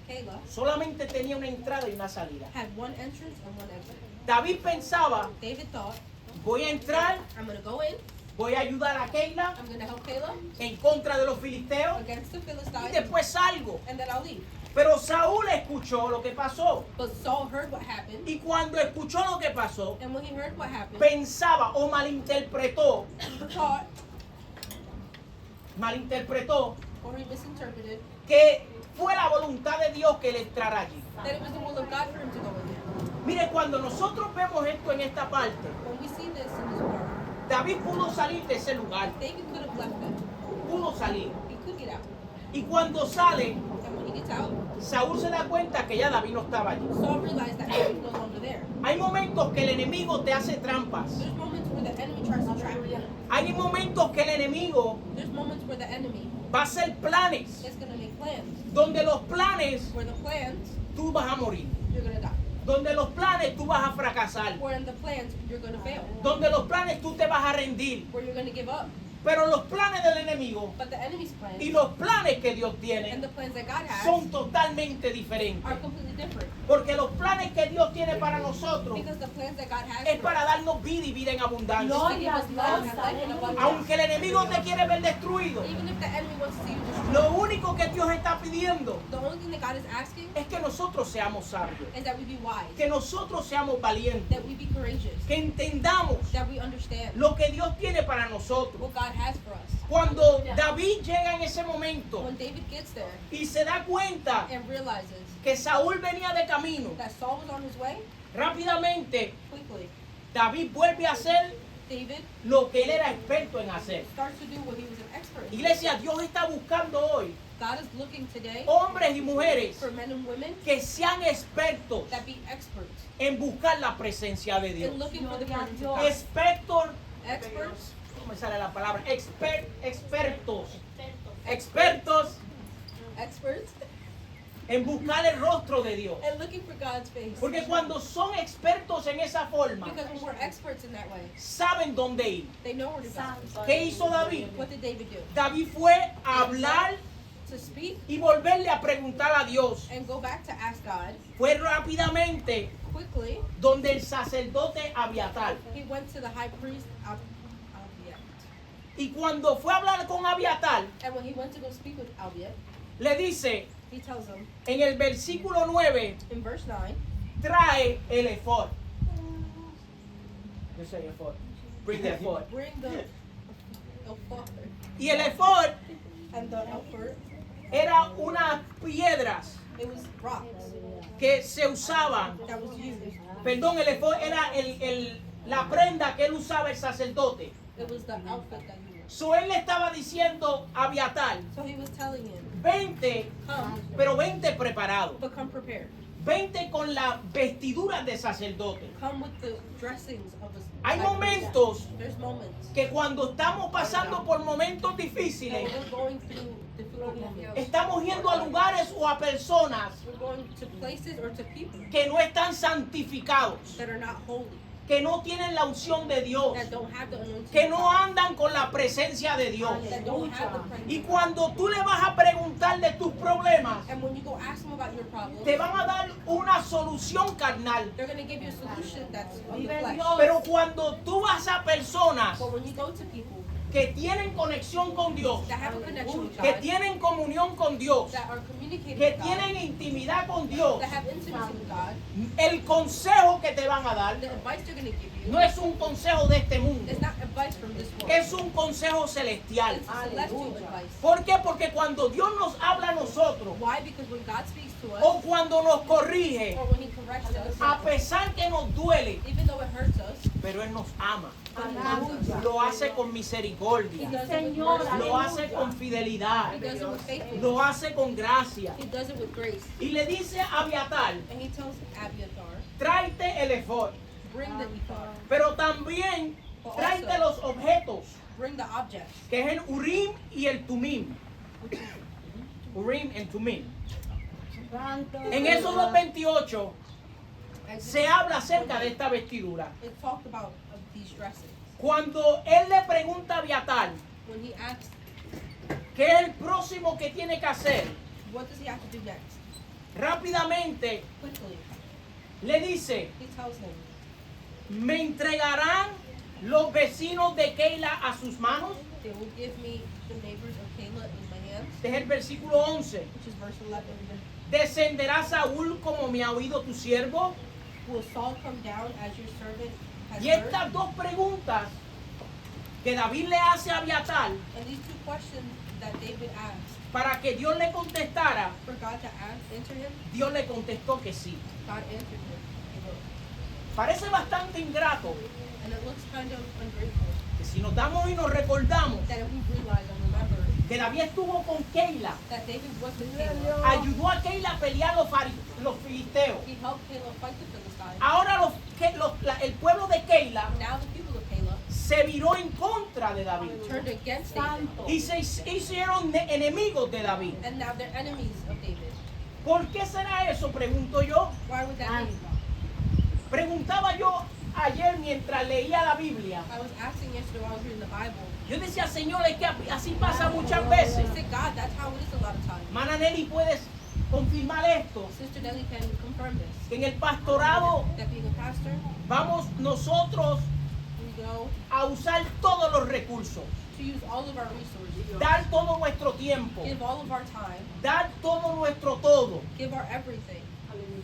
Keilah solamente tenía una entrada y una salida. had one entrance and one exit. David pensaba, David thought, voy a entrar, I'm going to go in, voy a ayudar a Keila I'm going to help Keilah en contra de los filisteos against the y Philistines, después salgo. and then I'll leave. Pero Saúl escuchó lo que pasó But Saul heard what happened, y cuando escuchó lo que pasó, and when he heard what happened, pensaba o malinterpretó, he thought, or he misinterpreted, que fue la voluntad de Dios que él entrara allí. that it was the will of God for him to go in there. Mire, cuando nosotros vemos esto en esta parte, When we see this in this word, David pudo salir de ese lugar, David could have left it. pudo salir. He could get out. Y cuando sale, And when he gets out, Saúl se da cuenta que ya David no estaba allí. Saul realized that David was no longer there. Hay momentos que el enemigo te hace trampas. There's moments where the enemy tries to trap you. Hay momentos que el enemigo There's moments where the enemy va a hacer planes, is going to make plans, donde los planes where the plans, tú vas a morir, you're going to die. donde los planes tú vas a fracasar, Where in the plans, you're going to fail. donde los planes tú te vas a rendir. Where you're going to give up. Pero los planes del enemigo But the enemy's plans y los planes que Dios and tiene the plans that God has son totalmente diferentes. are completely different. Porque los planes que Dios tiene para nosotros Because the plans that God has es for para us darnos vida y vida en abundancia. is to give us life and life in abundance. Aunque el enemigo te quiere ver destruido, Even if the enemy wants to see you destroyed, lo único que Dios está pidiendo the only thing that God is asking es que nosotros seamos sabios, is that we be wise, que nosotros seamos valientes, that we be courageous, que entendamos that we understand lo que Dios tiene para nosotros. what God has for us. Cuando David llega en ese momento When David gets there y se da cuenta and realizes que Saúl venía de camino, that Saul was on his way, rápidamente quickly David vuelve a hacer David lo que él era experto en hacer. starts to do what he was an expert in. Iglesia, Dios está buscando hoy God is looking today hombres y mujeres for men and women que sean expertos that be experts en buscar la presencia de Dios. in looking for the presence of God. Expertos, Experts, ¿cómo me sale la palabra? Expertos experts, en buscar el rostro de Dios. and looking for God's face. Porque cuando son expertos en esa forma, Because when we're experts in that way, saben dónde ir. they know where to go. ¿Qué hizo David? What did David do? David fue a hablar To speak y volverle a preguntar a Dios. and go back to ask God Fue rápidamente quickly. donde el sacerdote Abiatar. He went to the high priest Abiat. Y cuando fue a hablar con Abiatar, And when he went to go speak with Abiat, le dice he tells him en el versículo 9, in verse 9, trae el ephod. Yo soy ephod. Bring the ephod. bring the ephod. Y el ephod And the ephod, era unas piedras it was rocks que se usaban. that was used. Perdón, el ephod era la prenda que él usaba el sacerdote. It was the outfit that he wore. So él le estaba diciendo a Abiatar, So he was telling him, vente, come, pero vente preparado. but come prepared. Vente con las vestiduras de sacerdote. Come with the dressings of a Hay sacrifice. momentos There's moments que cuando estamos pasando por momentos that difíciles, we're going through difficult moments. estamos yendo a lugares o a personas We're going to places or to people que no están santificados, that are not holy, que no tienen la unción de Dios, that don't have the anointing que of no God, andan con la presencia de Dios. that don't have the presence Y of God. cuando tú le vas a preguntar de tus problemas, And when you go ask them about your problems, te van a dar una solución carnal. they're going to give you a solution that's of the Vive flesh. Dios. Pero cuando tú vas a personas But when you go to people que tienen conexión con Dios, that have a connection with que God, tienen comunión con Dios, that are communicating que with God, tienen intimidad con Dios, that have intimacy with God, el consejo que te van a dar the advice they're going to give you no es un consejo de este mundo, is not advice from this world. es un consejo celestial. It's a celestial advice. ¿Por qué? Porque cuando Dios nos habla a nosotros Why? Because when God speaks to us, o cuando nos corrige, or when He corrects us, a pesar que nos duele, even though it hurts us, pero Él nos ama. but He loves us. Lo hace con He misericordia, does it with Señor, mercy. lo hace con fidelidad, He does it with faithfulness. lo hace con gracia. He does it with grace. Y le dice a Abiatar, And He tells Abiathar, tráete el ephod, bring the ephod, pero también tráete los objetos, bring the objects, que es el Urim y el Tumim. which is Urim y Tumim. Santo. En Éxodo 28 and se habla acerca de esta vestidura. it talked about these dresses. Cuando él le pregunta a Abiatar When he asks, qué es el próximo que tiene que hacer, what does he have to do next? rápidamente Quickly, le dice, he tells him, ¿me entregarán los vecinos de Keila a sus manos? they will give me the neighbors of Caleb in my hands, Este es el versículo 11. which is verse 11. ¿Descenderá Saúl como me ha oído tu siervo? Will Saul come down as your servant has Y heard? estas dos preguntas que David le hace a Abiatar And these two questions that David asked, para que Dios le contestara, for God to answer him, Dios le contestó que sí. God answered him. Parece bastante ingrato And it looks kind of ungrateful que si nos damos y nos recordamos that if we realize and remember que David estuvo con Keila, that David was with Caleb, ayudó a Keila a pelear los filisteos. he helped Caleb fight the Philistines. Ahora el pueblo de Keila Now the people of Caleb se viró en contra de David turned against David, Santo. y se hicieron enemigos de David. and now they're enemies of David. ¿Por qué será eso? Pregunto yo. Why would that be? Preguntaba yo ayer mientras leía la Biblia. I was asking yesterday while I was reading the Bible. Yo decía, Señor, es que así pasa muchas veces. I said, God, that's how it is a lot of times. Mana Nelly, ¿puedes confirmar esto? Sister Nelly can confirm this. Que en el pastorado That being a pastor, vamos nosotros we go a usar todos los recursos, to use all of our resources, dar todo nuestro tiempo, give all of our time, dar todo nuestro todo. give our everything.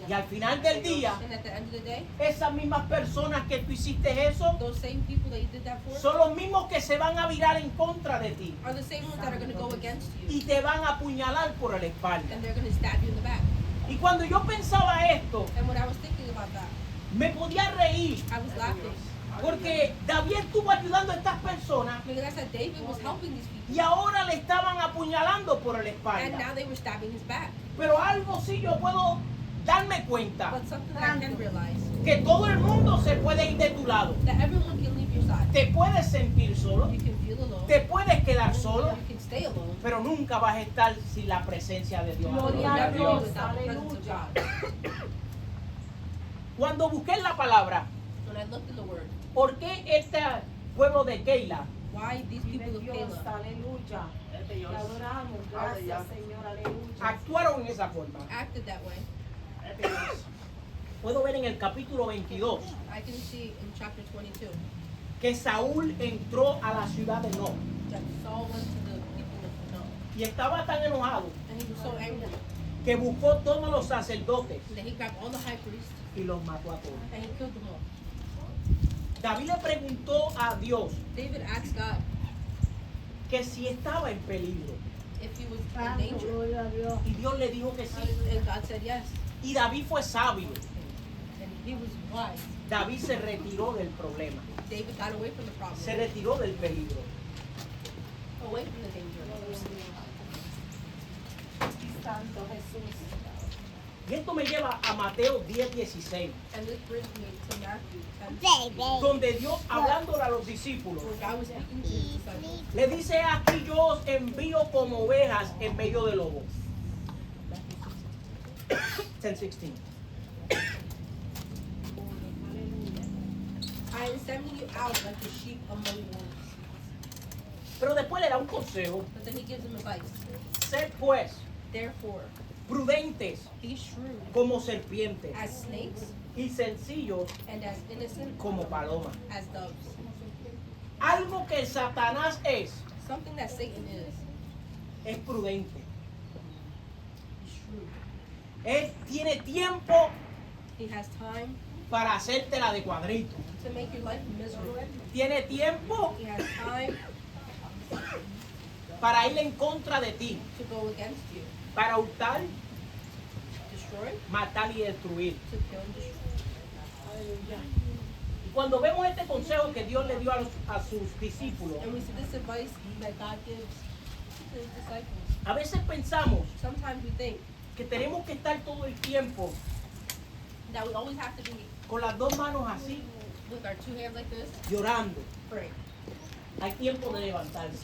Y al final del día, And at the end of the day, esas mismas personas que tú hiciste eso, those same people that you did that for son los mismos que se van a virar en contra de ti are the same ones that are going to go against you. y te van a apuñalar por la espalda. And they're going to stab you in the back. Y cuando yo pensaba esto, And when I was thinking about that, me podía reír, I was laughing. Porque David estuvo ayudando a estas personas Because I said David was helping these people. y ahora le estaban apuñalando por la And espalda. now they were stabbing his back. Pero algo sí yo puedo darme cuenta, But something I can realize, que todo el mundo se puede ir de tu lado. that everyone can leave your side. Te puedes sentir solo, You can feel alone. te puedes quedar solo, You can stay alone. pero nunca vas a estar sin la presencia de Dios. But Gloria you'll a never be Dios. without the presence of Aleluya. God. Cuando busqué la palabra, When I looked at the word, ¿por qué este pueblo de Keila why these people Vive of Dios, Caleb aleluya. Te adoramos, gracias Señor, aleluya. actuaron en esa forma? acted that way? Puedo ver en el capítulo 22 I can see in chapter 22 que Saúl entró a la ciudad de No that Saul went to the people of No, y estaba tan enojado and he was so angry que buscó todos los sacerdotes that he grabbed all the high priests y los mató a todos. and he killed them all. David le preguntó a Dios David asked God que si estaba en peligro if he was in Santo, danger, gloria a Dios. y Dios le dijo que sí. and God said yes, Y David fue sabio. and he was wise. David se retiró del problema, David got away from the problem, se retiró del peligro. away from the danger. Santo Jesús. Y esto me lleva a Mateo 10:16, And this brings me to Matthew 10, donde Dios, hablándole a los discípulos, where God was speaking to his disciples. le dice: aquí yo os envío como ovejas en medio de lobos. 10:16. I am sending you out like the sheep among wolves. Pero después le da un consejo: But then he gives them advice. sed pues Therefore, prudentes be shrewd como serpientes as snakes y sencillos and as innocent como palomas. as doves. Algo que Satanás es Something that Satan is prudente. shrewd. Él tiene tiempo He has time para hacértela de cuadrito. to make your life miserable. Tiene tiempo He has time para ir en contra de ti, to go against you, para hurtar, destroy, matar y destruir. to kill and destroy. Y cuando vemos este consejo que Dios le dio a sus discípulos, And we see this advice that God gives to his disciples. a veces pensamos Sometimes we think que tenemos que estar todo el tiempo that we always have to be con las dos manos así, with our two hands like this, llorando. praying. Hay tiempo de levantarse,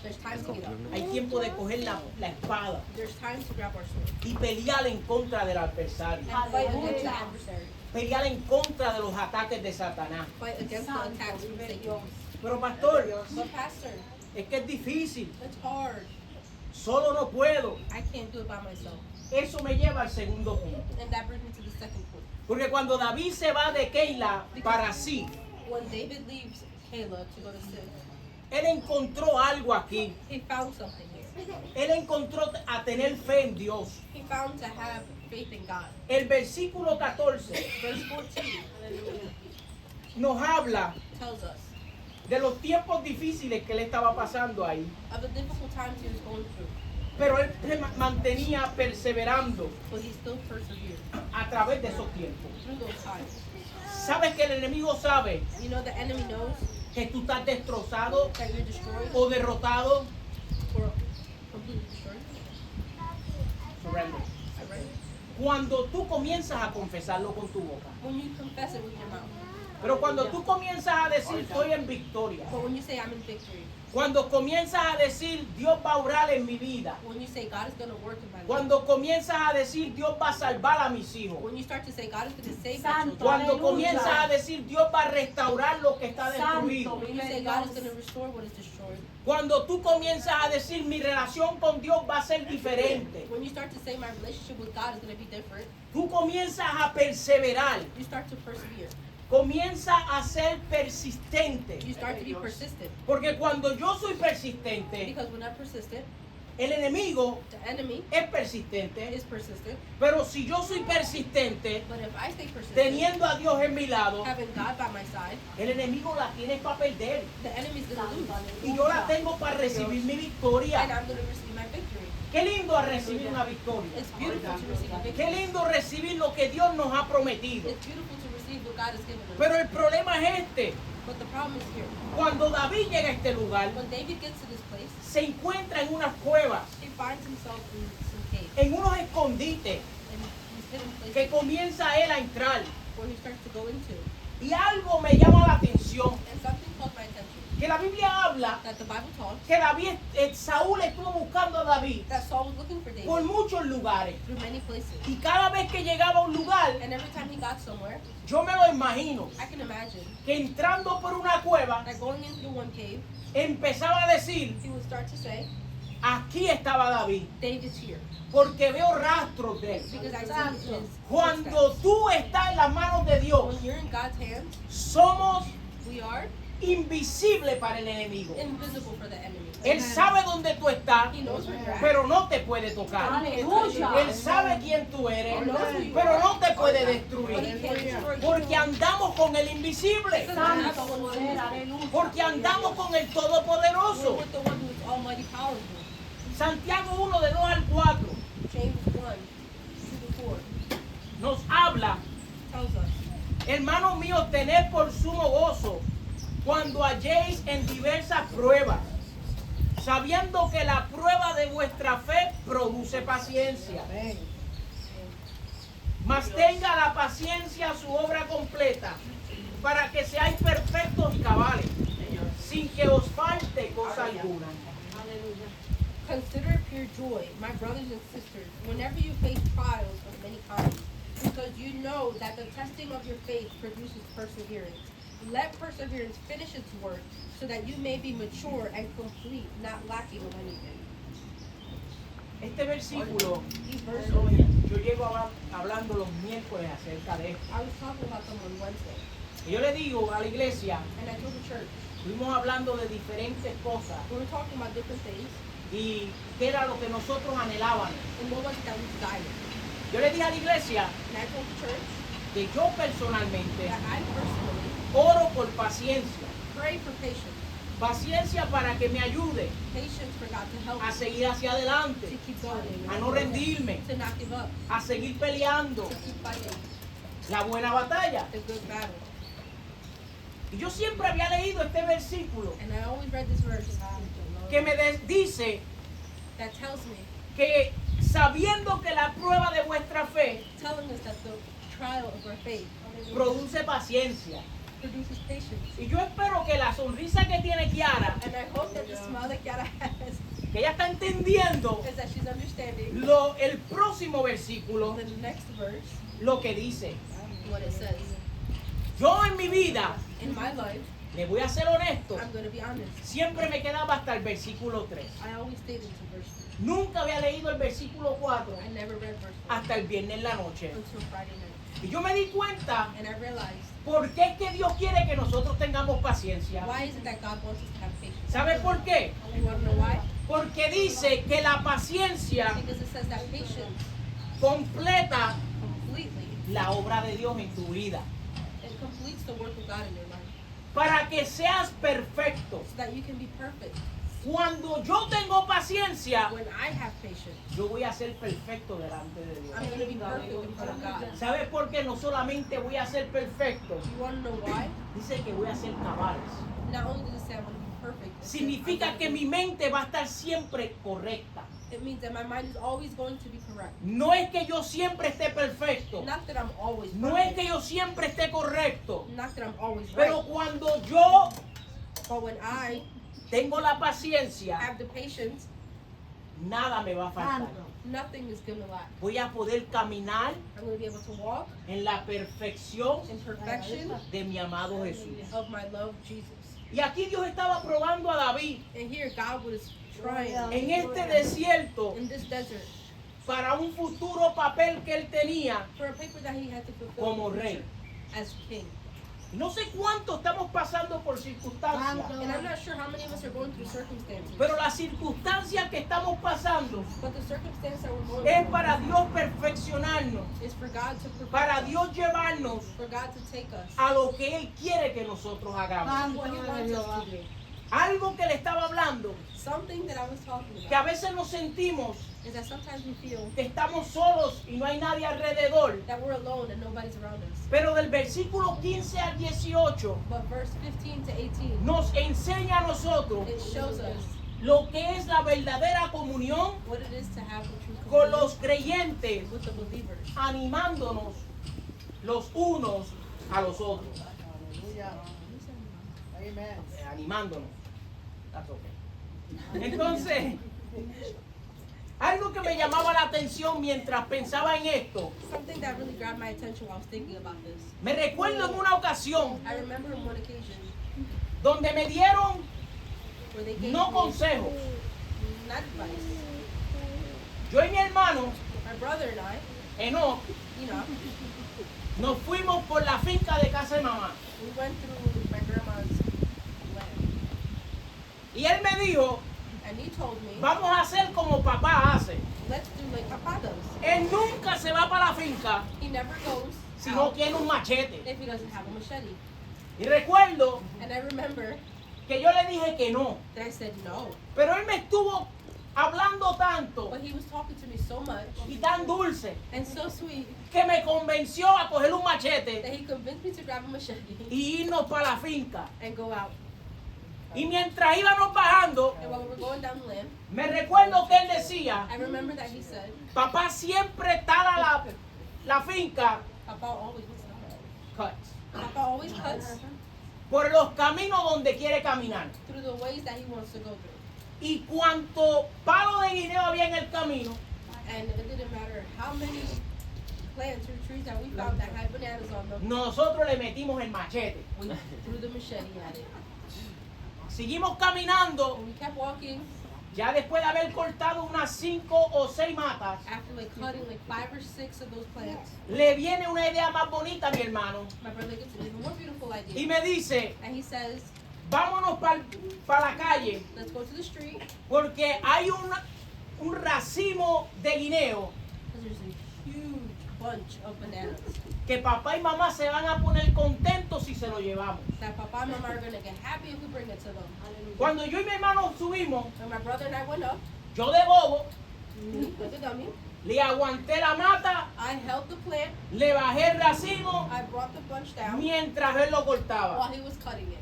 There's time to get up. hay tiempo de coger la espada There's time to grab our sword y pelear en contra del adversario, and fight against the adversary. pelear en contra de los ataques de Satanás. Fight against the Santo, attacks from vive Satan. Dios. Pero pastor, But pastor, es que es difícil, it's hard. solo no puedo. I can't do it by myself. Eso me lleva al segundo punto. And that brings me to the second point. Porque cuando David se va de Keila para sí, When David leaves Caleb to go to Sid, él encontró algo aquí. he found something here. Él encontró a tener fe en Dios. He found to have faith in God. El versículo 14 Verse 14 nos habla tells us de los tiempos difíciles que él estaba pasando ahí. of the difficult times he was going through, Pero él se mantenía perseverando but he still persevered a través de esos tiempos. through those times. ¿Sabes que el enemigo sabe You know, the enemy knows que tú estás destrozado that you're destroyed o derrotado? or completely destroyed. Surrender. I read it. Cuando tú comienzas a confesarlo con tu boca. When you confess it with your mouth, Pero cuando tú comienzas a decir estoy en victoria. but when you say I'm in victory, Cuando comienzas a decir Dios va a obrar en mi vida. when you say God is going to work in my life, Cuando comienzas a decir Dios va a salvar a mis hijos. when you start to say God is going to save my Santo. children, Cuando Aleluya. comienzas a decir Dios va a restaurar lo que está destruido. Santo. when you say God is going to restore what is destroyed, Cuando tú comienzas a decir mi relación con Dios va a ser diferente. when you start to say my relationship with God is going to be different, Tú comienzas a perseverar. you start to persevere. Comienza a ser persistente. You start to be persistent. Porque cuando yo soy persistente, Because when I'm persistent, el enemigo the enemy es persistente. is persistent. Pero si yo soy persistente, But if I stay persistent, teniendo a Dios en mi lado, having God by my side, el enemigo la tiene para perder. the enemy is going to lose. Y yo la tengo para recibir mi And victoria. I'm going to receive my victory. Qué lindo es recibir una victoria. It's beautiful to receive a Qué victory. lindo recibir lo que Dios nos ha prometido. It's beautiful to receive what God has given us. Pero el problema es este, But the problem is here. Cuando David llega a este lugar, When David gets to this place, se encuentra en unas cuevas, he finds himself in some cave. en unos escondites, And he's hidden que places comienza él a entrar. where he starts to go into. Y algo me llama la atención, And something caught my attention. que la Biblia habla That the Bible talks que David, Saúl estuvo buscando a David that Saul was looking for David por muchos lugares. through many places. Y cada vez que llegaba a un lugar, And every time he got somewhere, yo me lo imagino, I can imagine que entrando por una cueva, that going in through one cave, empezaba a decir, he would start to say, aquí estaba David, David's here. porque veo rastros de él. Because I see his Cuando footsteps. tú estás en las manos de Dios, When you're in God's hands, somos we are invisibles para el enemigo. invisible for the enemy. Él sabe dónde tú estás, He knows where you're at. pero no te puede tocar. Aleluya. Él sabe quién tú eres, He knows who you pero are. no te puede But he destruir. can't destroy you. Porque andamos con el invisible. Santo poder, aleluya. Porque andamos con el We're Todopoderoso. with the one who is almighty powerful. Santiago 1 de 2 al 4 James 1, 2 to 4 nos habla, tells us, hermanos míos, tened por sumo gozo cuando halléis en diversas pruebas, sabiendo que la prueba de vuestra fe produce paciencia. Mas tenga la paciencia su obra completa, para que seáis perfectos y cabales, sin que os falte cosa alguna. Aleluya. consider it pure joy, my brothers and sisters, whenever you face trials of many kinds, because you know that the testing of your faith produces perseverance. Let perseverance finish its work, so that you may be mature and complete, not lacking of anything. Este versículo, These verses, yo llevo hablando los miércoles acerca de esto. I was talking about them on Wednesday, Y yo le digo a la iglesia, and I told the church, estuvimos hablando de diferentes cosas we were talking about different things, y qué era lo que nosotros anhelábamos. and what was it that we desired. Yo le dije a la iglesia And I told the church que yo personalmente that I personally oro por paciencia. pray for patience. Paciencia para que me ayude Patience for God to help a us seguir hacia to adelante, keep going, a no rendirme, to not give up, a seguir peleando to keep fighting la buena batalla. the good battle. Y yo siempre había leído este versículo And I always read this verse que me dice that tells me, que sabiendo que la prueba de vuestra fe telling us that the trial of our faith produce paciencia. produces patience. Y yo espero que la sonrisa que tiene Kiara, And I hope that the smile that Kiara has que ella está entendiendo is that she's understanding el próximo versículo, the next verse, lo que dice. what it says. Yo en mi vida, In my life, le voy a ser honesto, I'm going to be honest. siempre me quedaba hasta el versículo 3. I always stayed into verse 3. Nunca había leído el versículo 4 I never read verse 4 hasta el viernes en la noche. until Friday night. Y yo me di cuenta And I realized, por qué es que Dios quiere que nosotros tengamos paciencia. why is it that God wants us to have patience? ¿Sabe por qué? You want to know why? Porque dice que la paciencia Because it says that patience completa completely, la obra de Dios en tu vida. it completes the work of God in your life. Para que seas perfecto. So that you can be perfect. Cuando yo tengo paciencia, When I have patience, yo voy a ser perfecto delante de Dios. I'm going to be perfect in front of God. ¿Sabes por qué no solamente voy a ser perfecto? You want to know why? Dice que voy a ser cabales. Not only does it say I'm going to be perfect, it says Significa I'm que gonna mi mente va a estar siempre correcta. be- it means that my mind is always going to be correct. No es que yo siempre esté perfecto. Not that I'm always No es que perfect. yo siempre esté correcto. Not that I'm always Pero right. cuando yo But when I tengo la paciencia, have the patience, nada me va a faltar. nothing is going to lack. Voy a poder caminar I'm going to be able to walk en la perfección in perfection de mi amado Jesús. of my love, Jesus. Y aquí Dios estaba probando a David And here God was trying en este desierto in this desert para un futuro papel que él tenía for a paper that he had to fulfill como in the rey. future as king. No sé cuánto estamos pasando por circunstancias, And I'm not sure how many of us are going through circumstances. pero las circunstancias que estamos pasando But the circumstance that we're going es through para Dios perfeccionarnos, is for God to perfect para us, Dios llevarnos for God to take us a lo que Él quiere que nosotros hagamos. to what He wants us to do. Algo que le estaba hablando, Something that I was talking que a about veces nos sentimos is that sometimes we feel que estamos solos y no hay nadie alrededor. that we're alone and nobody's around us. Pero del versículo 15 al 18 But verse 15 to 18, nos enseña a nosotros it shows us lo que es la verdadera comunión what it is to have the true con communion los creyentes, with the believers, animándonos los unos a los otros. Amen. Animándonos. That's okay. Entonces, algo que me llamaba la atención mientras pensaba en esto, something that really grabbed my attention while I was thinking about this. me recuerdo en una ocasión I remember on one occasion donde me dieron where they gave no me consejos. not advice. Yo y mi hermano, My brother and I, Enoch, nos fuimos por la finca de casa de mamá. we went through my grandma's land, Y él me dijo, and he told me, vamos a hacer como papá hace. let's do like Papa does. Él nunca se va para la finca He never goes si no out tiene un machete. if he doesn't have a machete. Y recuerdo And I remember que yo le dije que no. that I said no, Pero él me estuvo hablando tanto but he was talking to me so much y tan dulce and so sweet que me convenció a coger un machete that he convinced me to grab a machete y irnos para la finca. and go out. Y mientras íbamos bajando, And while we were going down the land, me recuerdo que él decía, I remember that he said, papá siempre tala la finca Papa always cuts, Papa always cuts por los caminos donde quiere caminar. through the ways that he wants to go through. Y cuanto palo de guineo había en el camino, And it didn't matter how many plants or trees that we found that had bananas on them, nosotros le metimos el machete. we threw the machete at it. Seguimos caminando, And we kept walking ya después de haber cortado unas 5 o 6 matas, after like cutting like 5 or 6 of those plants. le viene una idea más bonita a mi hermano My brother gets an even more beautiful y idea. me dice, And he says, vámonos para la calle let's go to the street porque hay un racimo de guineo because there's a huge bunch of bananas que papá y mamá se van a poner contentos si se lo llevamos. that Papa and Mama are going to get happy if we bring it to them. Cuando yo y mi hermano subimos, And my brother and I went up, yo de bobo with the dummy. le aguanté la mata, I held the plant, le bajé el racimo I brought the bunch down mientras él lo while cortaba he was cutting it.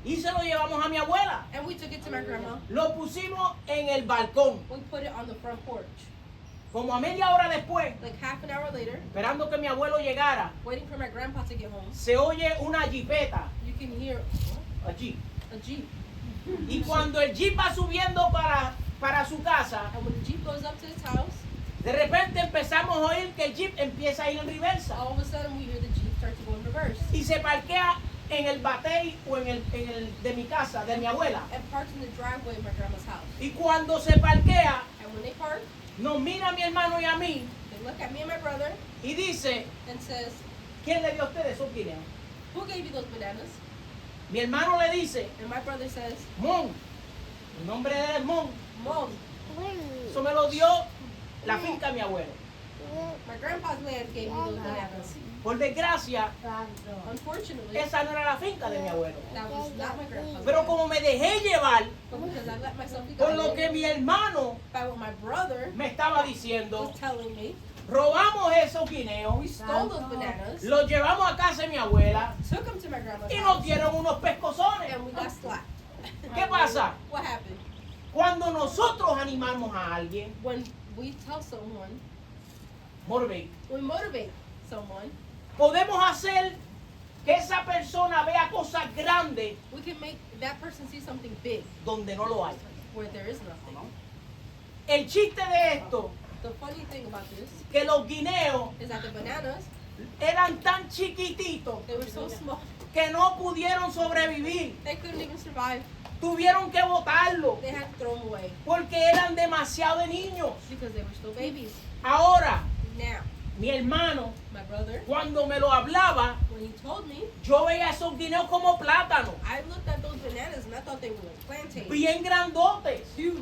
y se lo llevamos a mi abuela. And we took it to my grandma. Lo pusimos en el balcón. We put it on the front porch. Como a media hora después, Like half an hour later, esperando que mi abuelo llegara, waiting for my grandpa to get home, se oye una jipeta, you can hear a jeep. a Jeep. Y cuando el jeep va subiendo para su casa, And when the Jeep goes up to his house, de repente empezamos a oír que el jeep empieza a ir en reversa all of a sudden we hear the Jeep start to go in reverse. y se parquea en el batey o en el de mi casa, de mi abuela. And parks in the driveway of my grandma's house. Y cuando se parquea, And when they park, nos mira a mi hermano y a mí they look at me and my brother y dice, and says, ¿quién le dio a ustedes esos guineos? who gave you those bananas? Mi hermano le dice, And my brother says, Mon. El nombre de él es Mon. Mom, Eso me lo dio la finca de mi abuelo. my grandpa's land gave me those bananas. Por desgracia, Unfortunately, esa no era la finca de mi abuelo. that was not my grandpa's Pero land. como me dejé llevar But because I let myself be por lo que guided mi hermano by what my brother me estaba diciendo, was telling me, robamos esos guineos, we stole those bananas, los llevamos a casa de mi abuela took them to my grandma's y nos house, dieron unos pescozones. and we got slapped. ¿Qué pasa? What happened? Cuando nosotros animamos a alguien, When we tell someone, Morbe, we motivate someone, podemos hacer que esa persona vea cosas grandes we can make that person see something big donde no lo hay. where there is nothing. El chiste de esto, The funny thing about this que los guineos is that the bananas, eran tan chiquititos they were so small, que no pudieron sobrevivir. they couldn't even survive. Tuvieron que botarlo They had to throw them away porque eran demasiado niños. because they were still babies. Ahora, Now, mi hermano, my brother, cuando me lo hablaba, when he told me, yo veía esos guineos como plátanos, I looked at those bananas and I thought they were like plantains. bien grandotes. Huge.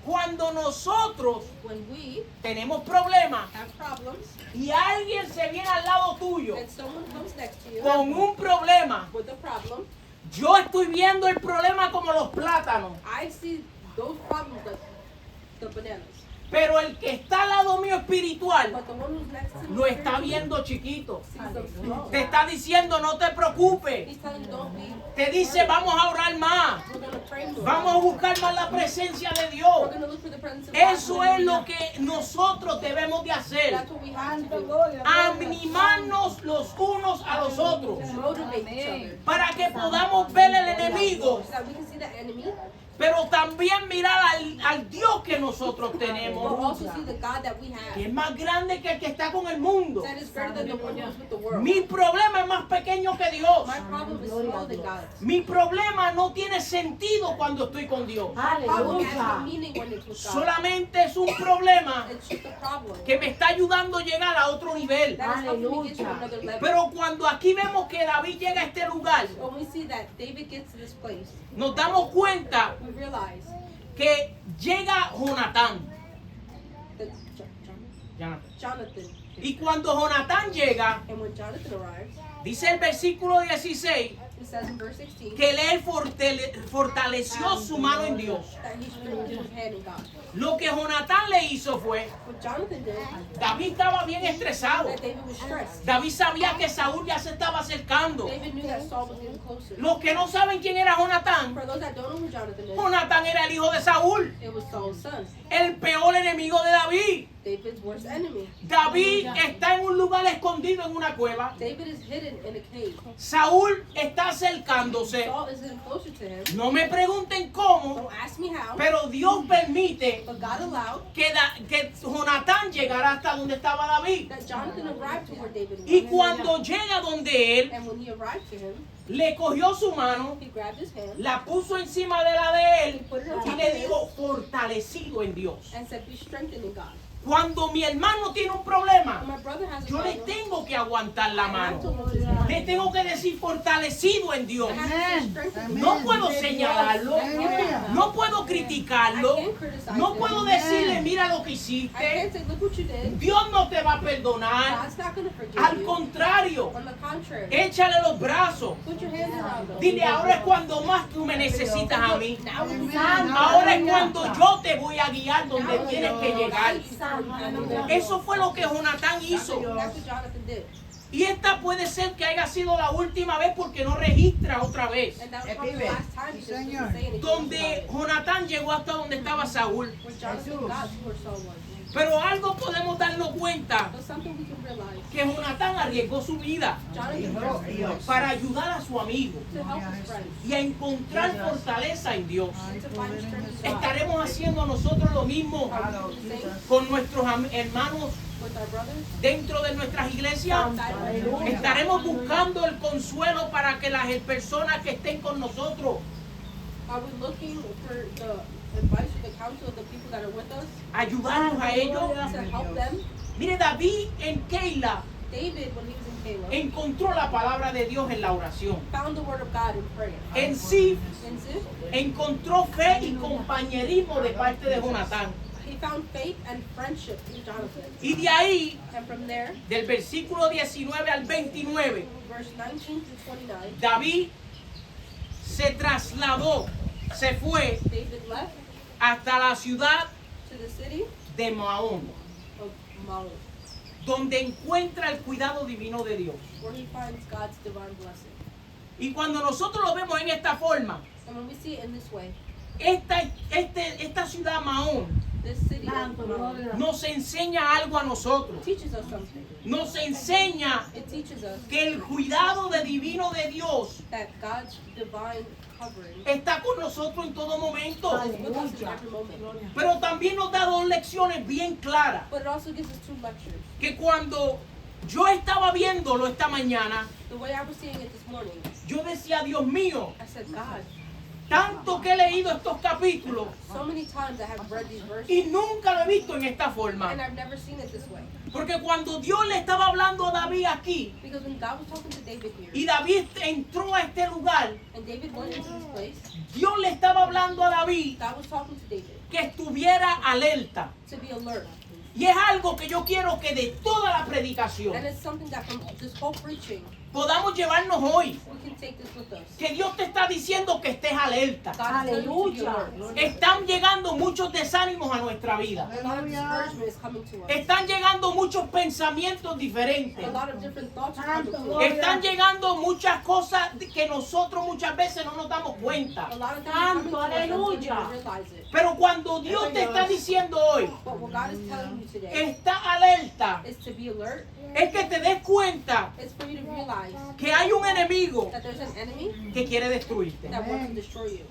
Cuando nosotros When we tenemos problemas have problems y alguien se viene al lado tuyo and someone comes next to you con un problema, with a problem, Yo estoy viendo el problema como los plátanos, I see those problems like the bananas. pero el que está al lado mío espiritual But the one who's next to me lo está spiritually viendo chiquito. sees them small. Te está diciendo, no te preocupes. He's telling you, don't be. Te dice, vamos a orar más. We're going to pray more. Vamos a buscar más la presencia de We're Dios. going to look for the presence of God. Eso es lo que nosotros debemos de hacer. That's what we have to do. Animarnos los unos a los otros. Motivate each other. Para que podamos ver el enemigo, So that we can see the enemy, pero también mirar al Dios que nosotros but tenemos, also see the God that we que have. es más grande que el que está con el mundo. That is greater than the one who's with the world. Mi problema es más pequeño que Dios. My problem is smaller than God's. Mi problema no tiene sentido cuando estoy con Dios. Problem has no Aleluya. meaning when it's with God. Solamente es un problema It's just a problem. que me está ayudando a llegar a otro nivel. That is helping me get to another level. Pero cuando aquí vemos que David llega a este lugar, When we see that David gets to this place, nos damos cuenta we realize que llega Jonatán. that Jonathan, Y cuando Jonatán llega, and when Jonathan arrives, dice el versículo 16, it says in verse 16 que él fortaleció su mano en Dios. that he strengthened his hand in God. Lo que Jonatán le hizo fue, What Jonathan did, David estaba bien estresado. that David was stressed. David sabía que Saúl ya se estaba acercando. David knew that Saul was getting closer. Los que no saben quién era Jonatán, For those that don't know who Jonathan is, Jonatán era el hijo de Saúl, it was Saul's son, el peor enemigo de David. David's worst enemy. David está en un lugar escondido en una cueva. David is hidden in a cave. Saúl está acercándose. Saul is getting closer to him. No me pregunten cómo, Don't ask me how, pero Dios permite but God allowed que Jonatán llegara hasta donde estaba David. that Jonathan arrived to where David was. Y cuando llega donde él, And when he arrived to him, le cogió su mano, he grabbed his hand la puso encima de la de él put it on y top le of dijo, fortalecido en Dios. and said, be strengthened in God. Cuando mi hermano tiene un problema, When my brother has a yo le problem, tengo que aguantar la I have to mano. hold his hand. Le tengo que decir fortalecido en Dios. I have to say strengthened in No God. puedo señalarlo, no puedo criticarlo, no puedo decirle, mira lo que I hiciste. can't say, look what you did. Dios no te va a perdonar. God's not going to forgive Al you. contrario, On the contrary, échale los brazos. put your hands around them. Dile, ahora es cuando más tú me necesitas a mí. Now is the time. Ahora es cuando yo te voy a guiar donde Now is tienes the que llegar. time. Eso fue lo que Jonatán hizo. That's what Jonathan did. Y esta puede ser que haya sido la última vez porque no registra otra vez. And that was probably the last time because he doesn't say anything Donde about Jonatán llegó hasta donde estaba Saúl. it. When Jonathan got to where Saul was. Pero algo podemos darnos cuenta, But something we can realize, que Jonatán arriesgó su vida Jonathan risked his life para ayudar a su amigo to help his friends y a encontrar fortaleza en Dios. and to find strength in God. Estaremos haciendo nosotros lo mismo Are we doing the same con nuestros hermanos with our brothers? dentro de nuestras iglesias. Outside of our church? Estaremos buscando el consuelo para que las personas que estén con nosotros Are we looking for the advice or the counsel of the people that are with us ayudarnos a ellos. to help them? Mire, David en Keila David, when he was in Caleb, encontró la palabra de Dios en la oración. found the word of God in prayer. En sí In Ziph, encontró fe y compañerismo de parte de Jonatán. he found faith and friendship in Jonathan. Y de ahí, And from there, del versículo 19 al 29, verse 19 to 29, David se trasladó, se fue David left hasta la ciudad to the city de Maón, of Maon, donde encuentra el cuidado divino de Dios. where he finds God's divine blessing. Y cuando nosotros lo vemos en esta forma, And when we see it in this way, esta ciudad Maón this city of Maon nos enseña algo a nosotros. teaches us something. Nos enseña It teaches us que el cuidado divino de Dios that God's divine covering está con nosotros en todo momento. is with us in every moment. Pero también nos da dos lecciones bien claras. But it also gives us two lectures. Que cuando yo estaba viéndolo esta mañana, The way I was seeing it this morning, yo decía, Dios mío, I said, God, tanto que he leído estos capítulos so many times I have read these verses y nunca lo he visto en esta forma. and I've never seen it this way. Porque cuando Dios le estaba hablando a David aquí Because when God was talking to David here, y David entró a este lugar, and David went into this place, Dios le estaba hablando a David God was talking to David que estuviera alerta. to be alert. Y es algo que yo quiero que de toda la predicación And it's something that from this whole preaching, podamos llevarnos hoy. we can take this with us. Que Dios te está diciendo que estés alerta. God is telling you to be Aleluya. alert. Están llegando muchos desánimos a nuestra vida. A lot of discouragement is coming to us. Están llegando muchos pensamientos diferentes. A lot of different thoughts are coming to us. Están llegando muchas cosas que nosotros muchas veces no nos damos cuenta. A lot of things are coming to us and we don't Aleluya. realize it. Pero cuando Dios te está diciendo hoy, But what God is telling you today está alerta, is to be alert. es que te des cuenta It's for you to realize que hay un enemigo that there's an enemy que quiere destruirte. that wants to destroy you.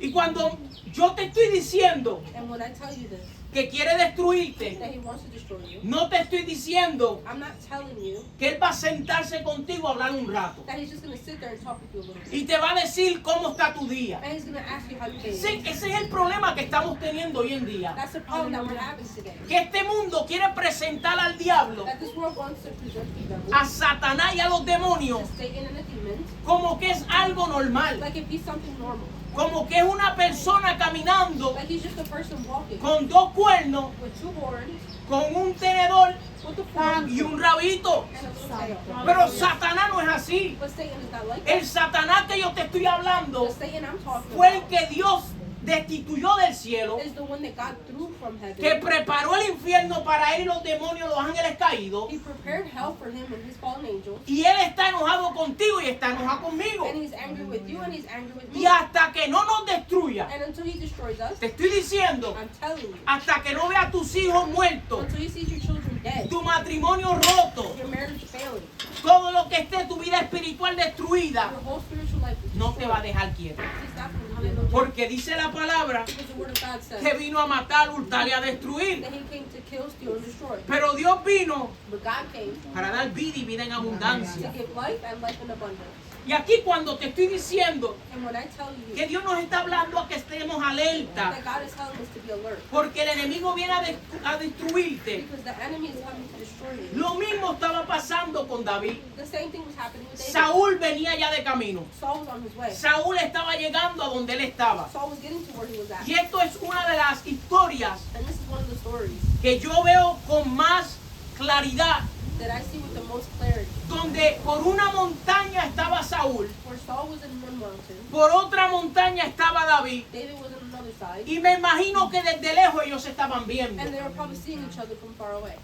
Y cuando yo te estoy diciendo And when I tell you this, que quiere destruirte, that he wants to destroy you, no te estoy diciendo I'm not telling you que Él va a sentarse contigo a hablar un rato that he's just going to sit there and talk with you a little bit. y te va a decir cómo está tu día. And he's going to ask you how you Sí, feel. ese es el problema que estamos teniendo hoy en día. That's the problem that we're having today. Que este mundo quiere presentar al diablo, That this world wants to present the devil, a Satanás y a los demonios to Satan and the demons, como que es algo normal, like it be something normal. como que es una persona caminando Like he's just a person walking con dos cuernos, with two horns, con un tenedor with a fork, y un rabito. and a little tail. Pero Satanás no es así. But Satan is not like El that. Satanás que yo te estoy hablando The Satan I'm talking fue el about que Dios destituyó del cielo, is the one that God threw from que heaven. preparó el infierno para él y los demonios, los ángeles caídos. He prepared hell for him and his fallen angels. Y él está enojado contigo y está enojado conmigo. And he's angry with you and he's angry with Y me. hasta que no nos destruya, And until he destroys us, te estoy diciendo, I'm telling you, hasta que no vea a tus hijos muertos, until he sees your children dead, tu matrimonio roto, your marriage failing, todo lo que esté tu vida espiritual destruida, your whole spiritual life is no te va a destroyed. dejar quieto. He's not going to be able to. Porque dice la palabra Because the word of God says que vino a matar, hurtar y a destruir. that he came to kill, steal, and destroy. Pero Dios vino But God came para dar vida y vida en to abundancia. give life and life in abundance. Y aquí cuando te estoy diciendo And when I tell you que Dios nos está hablando a que estemos alerta, that God is telling us to be alert, porque el enemigo viene a destruirte. because the enemy is coming to destroy you. Lo mismo estaba pasando con David. The same thing was happening with David. Saúl venía ya de camino. Saul was on his way. Saúl estaba llegando a donde él estaba. Saul was getting to where he was at. Y esto es una de las historias And this is one of the stories que yo veo con más claridad, that I see with the most clarity. donde por una montaña estaba Saúl, Where Saul was in one mountain, por otra montaña estaba David, David was on another side, y me imagino que desde lejos ellos se estaban viendo. and they were probably seeing each other from far away.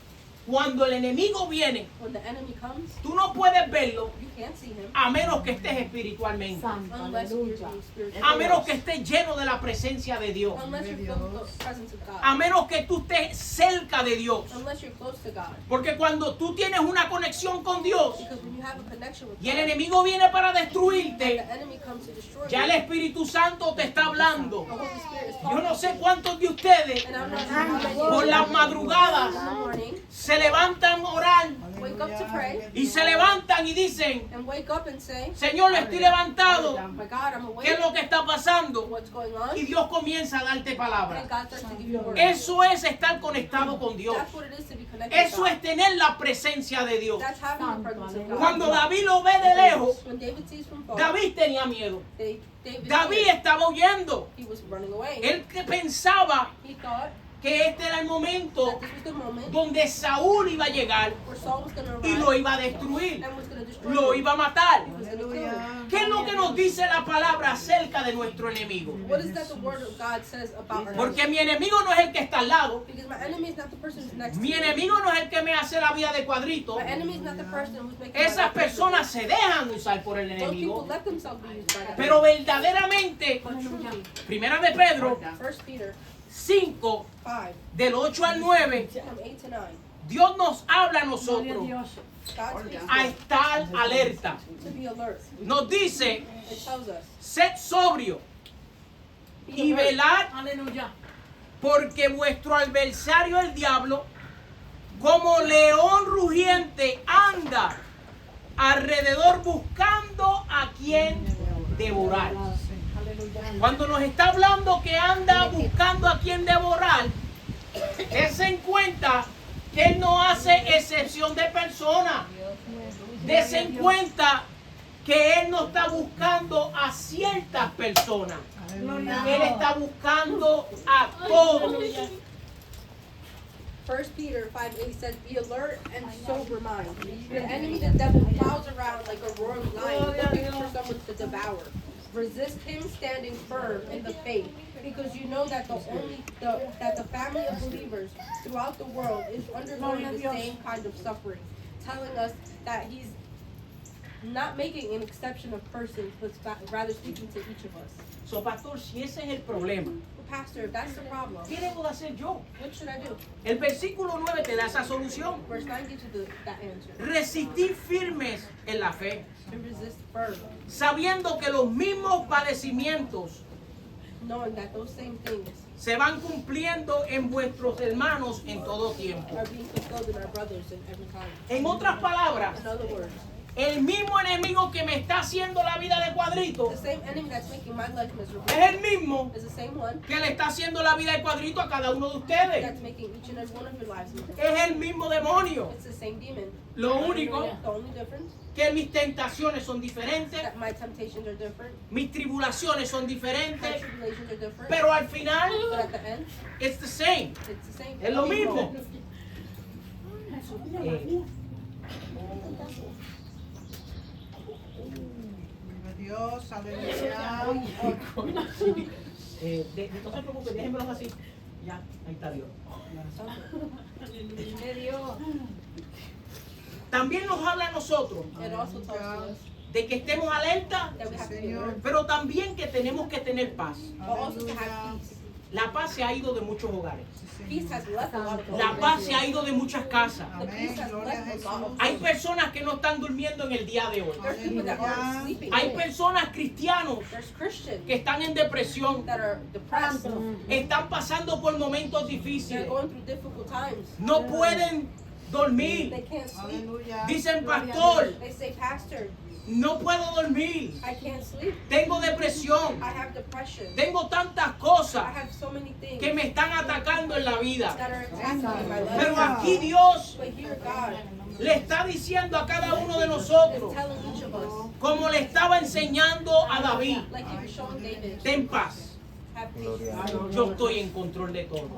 Cuando el enemigo viene, When the enemy comes, tú no puedes verlo you can't see him a menos que estés espiritualmente, Santo, unless you're aleluya. being spiritual. a menos que estés lleno de la presencia de Dios, Unless you're filled with the presence of a God. menos que tú estés cerca de Dios. Unless you're close to God. Porque cuando tú tienes una conexión con Dios Because when you have a connection with y el God, enemigo viene para the destruirte, enemy comes to destroy ya el you. Espíritu Santo te está hablando. The Holy Spirit is Yo talking no to sé you. cuántos de ustedes And I'm not sure how many por las in madrugadas the morning se levantan a orar wake up to pray y se levantan y dicen, and wake up and say, Señor, estoy levantado, oh my God, I'm ¿qué es awake. lo que está pasando? What's going on? Y Dios comienza a darte palabra. And God starts to give you word. Eso es estar conectado con Dios. That's what it is to be connected Eso with es tener la presencia de Dios. God. That's having the presence of God. Cuando David lo ve de lejos, When David sees from far, David tenía miedo. David David estaba huyendo. he was running away. Él que pensaba He thought que este era el momento that this was the moment donde Saúl iba a llegar where Saul was going to y arrive lo iba a destruir, and was going to destroy lo him. iba a matar. He was going to kill him. ¿Qué es lo que nos dice la palabra acerca de nuestro enemigo? What is that the word of God says about our Porque enemy? mi enemigo no es el que está al lado, Because my enemy is not the person who's next to mi me. enemigo no es el que me hace la vida de cuadrito. My enemy is not the person who's making my Esas life personas se dejan usar por el miserable. Those people enemigo, let themselves be used by God. pero verdaderamente, But truly, Primera de Pedro 1 Peter 5, 5, del 8 al 9, from 8 to 9, Dios nos habla a Gloria a nosotros Dios. God speaks a estar alerta. to be alert. Nos dice, It tells us, sed sobrio be y alert, velad, Aleluya. porque vuestro adversario el diablo, como león rugiente, anda alrededor buscando a quien devorar. Aleluya. Cuando nos está hablando que anda buscando a quien devorar, dense en cuenta que Él no hace excepción de personas. Dense en cuenta que Él no está buscando a ciertas personas. Él está buscando a todos. 1 Peter 5:8 says, "Be alert and sober mind. The enemy, the devil, prowls around like a roaring lion, looking for someone to devour. Resist him, standing firm in the faith, because you know that the family of believers throughout the world is undergoing the same kind of suffering." Telling us that he's not making an exception of persons, but rather speaking to each of us. So, pastor, si ese es el problema, Pastor, if that's the problem, ¿qué debo de hacer yo? what should I do? El versículo 9 te da esa solución. Verse 9 gives you that answer. Resistir firmes en la fe, To resist firm, sabiendo que los mismos padecimientos knowing that those same things se van cumpliendo en vuestros hermanos en todo tiempo. are being fulfilled in our brothers in every time. En otras palabras, In other words, el mismo enemigo que me está haciendo la vida de cuadrito the same enemy that's making my life miserable es el mismo is the same one que le está haciendo la vida de cuadrito a cada uno de ustedes. that's making each and every one of your lives miserable. Es el mismo demonio. It's the same demon. Lo único The only difference que mis tentaciones son diferentes, that my temptations are different, mis tribulaciones son my diferentes, tribulations are different, pero al final but at the end, it's the same. it's the same. Es lo mismo. Dios, aleluya. No se preocupe, déjenmelos así. Ya, ahí está Dios. También nos habla a nosotros It also tells us de que estemos alerta, that we have to be Señor. alert, pero también que tenemos que tener paz. but also to have peace. La paz se ha ido de muchos hogares. Peace has left a lot of La homes. paz se ha ido de muchas casas. The peace has Gloria a left a lot of Hay homes. personas que no están durmiendo en el día de hoy. There's people that aren't sleeping. Hay personas cristianos There's Christians que están en depresión, that are depressed. están pasando por momentos They're difíciles, going through difficult times. no pueden They dormir. can't sleep. Aleluya. Dicen, pastor, They say, Pastor, no puedo dormir, I can't sleep. tengo depresión, I have depression. tengo tantas I cosas have so many things que me están atacando en la vida. that are attacking me in my life. Pero aquí Dios But here God le está diciendo a cada uno de is nosotros, telling each of us, como le estaba enseñando a David, like he was showing David, ten paz, have peace. yo estoy en control de todo.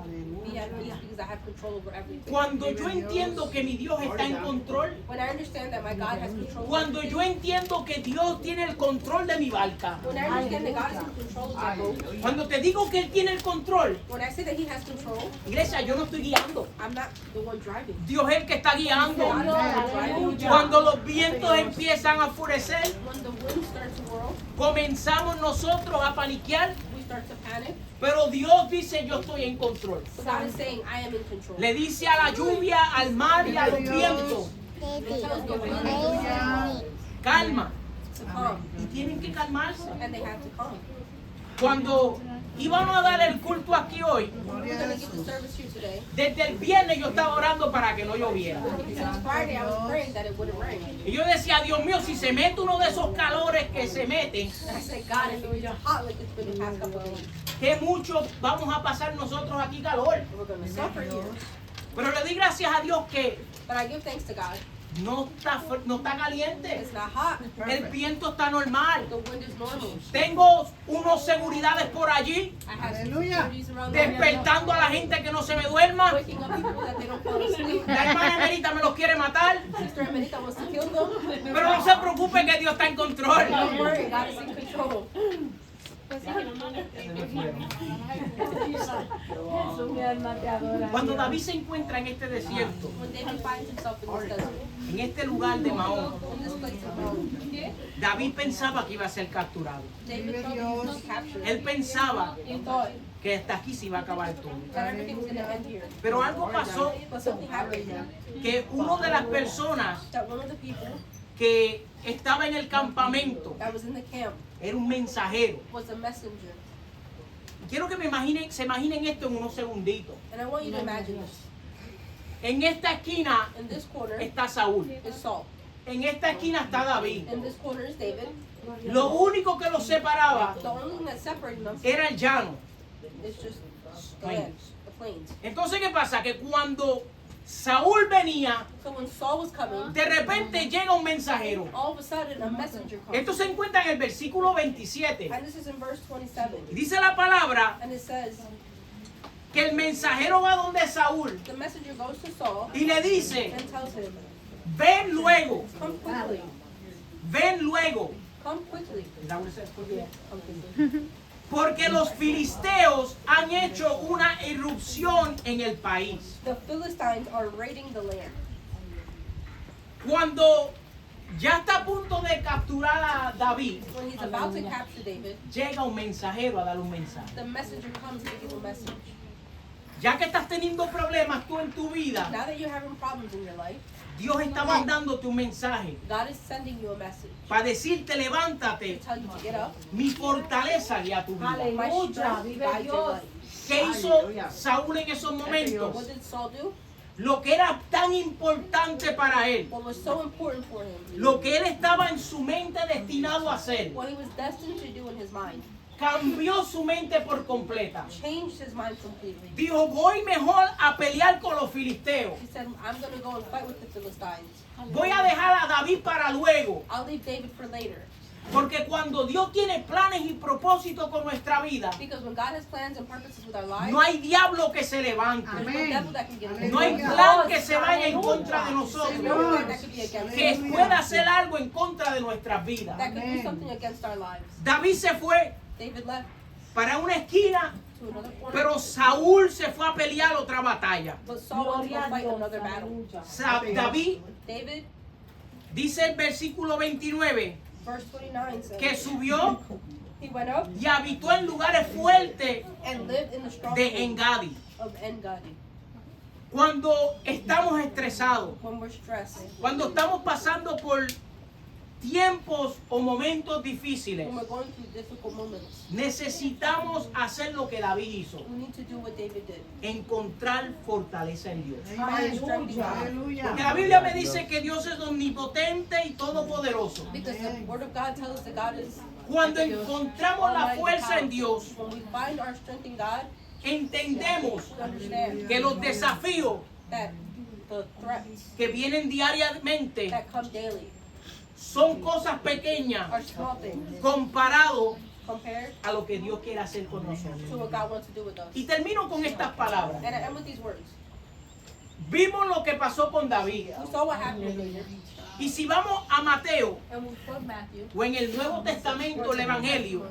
Be at peace because I have control over everything. Cuando yo entiendo que mi Dios está en control, When I understand that my God has control over cuando everything, yo entiendo que Dios tiene el control de mi barca, when I understand that God is in control of my boat, cuando te digo que Él tiene el control, when I say that He has control, iglesia, yo no estoy guiando. I'm not the one driving. Dios es el que está guiando. God is the one driving. Cuando los vientos empiezan a enfurecer, When the wind starts to whirl, comenzamos nosotros a paniquear, we start to panic. pero Dios dice, yo estoy en control. So God is saying, I am in control. Le dice a la lluvia, al mar y a los vientos, He tells the wind calma. to calm, Y tienen que calmarse. and they have to calm. Cuando íbamos a dar el culto aquí hoy, We're going to give the service here today. desde el viernes yo estaba orando para que no lloviera. Since Friday, I was praying that it wouldn't rain. Y yo decía, Dios mío, si se mete uno de esos calores que se meten, And I said, God, if it was hot like it's been the past couple of days, que mucho vamos a pasar nosotros aquí calor. we're going to suffer here. Pero le di gracias a Dios que But I give thanks to God. no está caliente. It's not hot. El viento está normal. The wind is normal. Tengo unos seguridades por allí, I have Aleluya. securities around the area, despertando a la gente que no se me duerma. waking up people that they don't fall asleep. La hermana Emerita me los quiere matar, Sister Emerita wants to kill them. pero no se preocupe que Dios está en control. Don't worry, God is in control. Cuando David se encuentra en este desierto, When David finds himself in this desert, en este lugar de Mahón, in this place of Rome, David pensaba que iba a ser capturado. David thought he was captured. Él pensaba He thought que hasta aquí se iba a acabar todo. that everything was going to end here. Pero algo pasó, But something happened que una de las personas that one of the people que estaba en el campamento that was in the camp era un mensajero. was a messenger. Quiero que se imaginen esto en unos segunditos. And I want you to imagine this. En esta esquina In this corner está Saúl. is Saul. En esta esquina está David. In this corner is David. Lo único que los separaba The only thing that separated them era el llano. is just the land, the plains. Entonces, ¿qué pasa? Que cuando Saúl venía, So when Saul was coming, de repente llega un mensajero. all of a sudden a messenger comes. Esto se encuentra en el versículo 27. And this is in verse 27. Y dice la palabra And it says que el mensajero va donde Saúl the messenger goes to Saul y le dice, and tells him, ven luego, come quickly, ven luego. come quickly. Come quickly. Porque los filisteos han hecho una irrupción en el país. The Philistines are raiding the land. Cuando ya está a punto de capturar a David, When he's about to capture David, llega un mensajero a dar un mensaje. the messenger comes to give a message. Ya que estás teniendo problemas tú en tu vida, Now that you're having problems in your life, Dios está mandándote un mensaje God is sending you a message para decirte, to levántate, tell you to get up. mi fortaleza guía tu vida. My Aleluya, strength vive guides your Dios. life. ¿Qué hizo Saúl en esos What momentos? did Saul do? Lo que era tan importante para él, What was so important for him? lo que él estaba en su mente destinado a hacer, What he was destined to do in his mind. cambió su mente por completa. Changed his mind completely. Dijo, voy mejor a pelear con los filisteos. He said, I'm going to go and fight with the Philistines. Voy a dejar a David para luego. I'll leave David for later. Porque cuando Dios tiene planes y propósitos con nuestra vida, Because when God has plans and purposes with our lives, no hay diablo que se levante. there's no devil that can get in No hay the way. plan que se vaya en contra de There's nosotros, no plan that could be against que us, pueda hacer algo en contra de nuestras vidas. that could do something against our lives. David se fue David left para una esquina, to another corner, pero Saúl se fue a pelear otra batalla. but Saul went to Gloria go a fight Dios. another battle. Aleluya. David, David, dice el versículo 29, verse 29 says, que subió he went up y habitó en lugares fuertes and lived in the de stronghold Engadi. of En-Gadi. Cuando estamos estresados, When we're stressed, cuando estamos pasando por tiempos o momentos difíciles, when we're going through difficult moments, necesitamos hacer lo que David hizo, we need to do what David did. encontrar fortaleza en Dios. Find strength in God. Porque la Biblia me dice que Dios es omnipotente y todopoderoso. Because the Word of God tells us that God is Cuando encontramos la almighty, fuerza en powerful. Dios, When we find our strength in God, entendemos we understand que los desafíos that the threats que vienen diariamente that come daily son cosas pequeñas are small things comparado compared a lo que Dios quiere hacer con to nosotros. what God wants to do with us. Y termino con estas palabras. And I end with these words. Vimos lo que pasó con David. We saw what happened with David. Y si vamos a Mateo And we quote Matthew. o en el Nuevo Testamento, el Evangelio,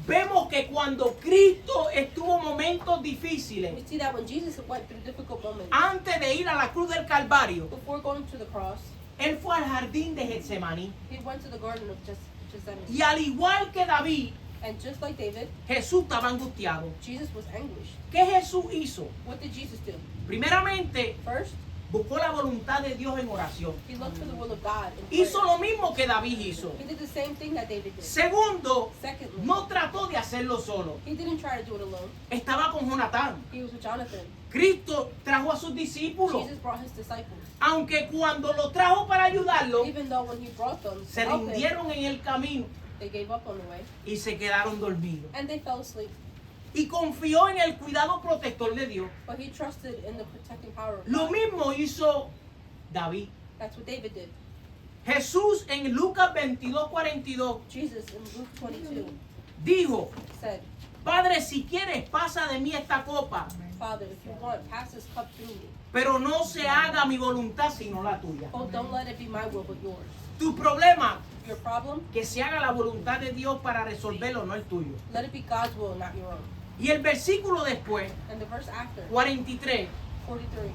vemos que cuando Cristo estuvo en momentos We difíciles, see that when Jesus went through difficult moments, antes de ir a la cruz del Calvario, before going to the cross, Él fue al jardín de Getsemaní. he went to the Garden of Gethsemane. Y al igual que David, And just like David, Jesús estaba angustiado. Jesus was anguished. ¿Qué Jesús hizo? What did Jesus do? Primeramente, First, buscó la voluntad de Dios en oración. he looked for the will of God. In Hizo prayer. lo mismo que David hizo. He did the same thing that David did. Segundo, Secondly, no trató de hacerlo solo. he didn't try to do it alone. Estaba con Jonatán. He was with Jonathan. Cristo trajo a sus discípulos. Jesus brought his disciples. Aunque cuando lo trajo para ayudarlo, Even though when he brought them, se to help him, rindieron en el camino they gave up on the way. y se quedaron dormidos. And they fell asleep. Y confió en el cuidado protector de Dios. But he trusted in the protecting power of Lo God. mismo hizo David. That's what David did. Jesús en Lucas 22:42 Jesus in Luke 22 dijo, said, Padre, si quieres, pasa de mí esta copa, Father, if you want, pass this cup through me. pero no se haga mi voluntad sino la tuya. Oh, don't let it be my will, but yours. Tu problema, Your problem, que se haga la voluntad de Dios para resolverlo, no el tuyo. let it be God's will, not your own. Y el versículo después, And the verse after, 43, 43,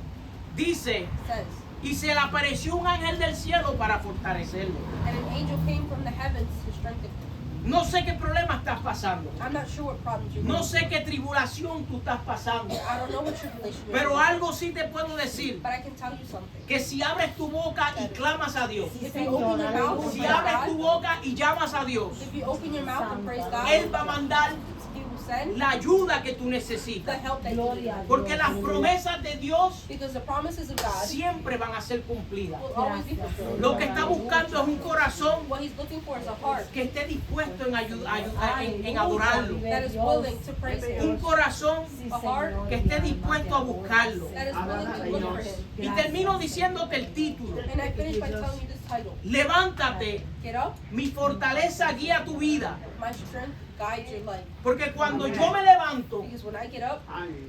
dice, says, y se le apareció un ángel del cielo para fortalecerlo. and an angel came from the heavens to strengthen him. No sé qué problema estás pasando. I'm not sure what problems you're No going sé qué tribulación tú estás pasando. through. I don't know what tribulation you're Pero going algo sí te puedo decir. through, but I can tell you something. Que si abres tu boca y clamas a Dios. If you open your mouth and Si praise abres tu God, boca y llamas a Dios. if you open your mouth and praise God, Él va a mandar He will send la ayuda que tú the necesitas. help that you need. Porque las promesas de Dios Because the promises of God siempre van a ser cumplidas. will always be fulfilled. Lo que está buscando es un corazón What He's looking for is a heart que esté dispuesto en en adorarlo. that is willing to praise Him. Un corazón A heart que esté dispuesto a buscarlo. that is willing to look for Him. Y termino diciéndote el título. And I finish by telling you this title. Levántate, Get up, mi fortaleza guía tu vida. my strength guides your life. Porque cuando yo me levanto, Because when I get up,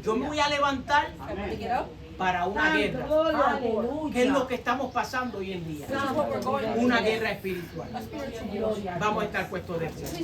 yo me voy a levantar I'm going to get up. para una guerra, que es lo que estamos pasando hoy en día. This is what we're going through. Una guerra espiritual. A spiritual war. Vamos a estar puestos de pie.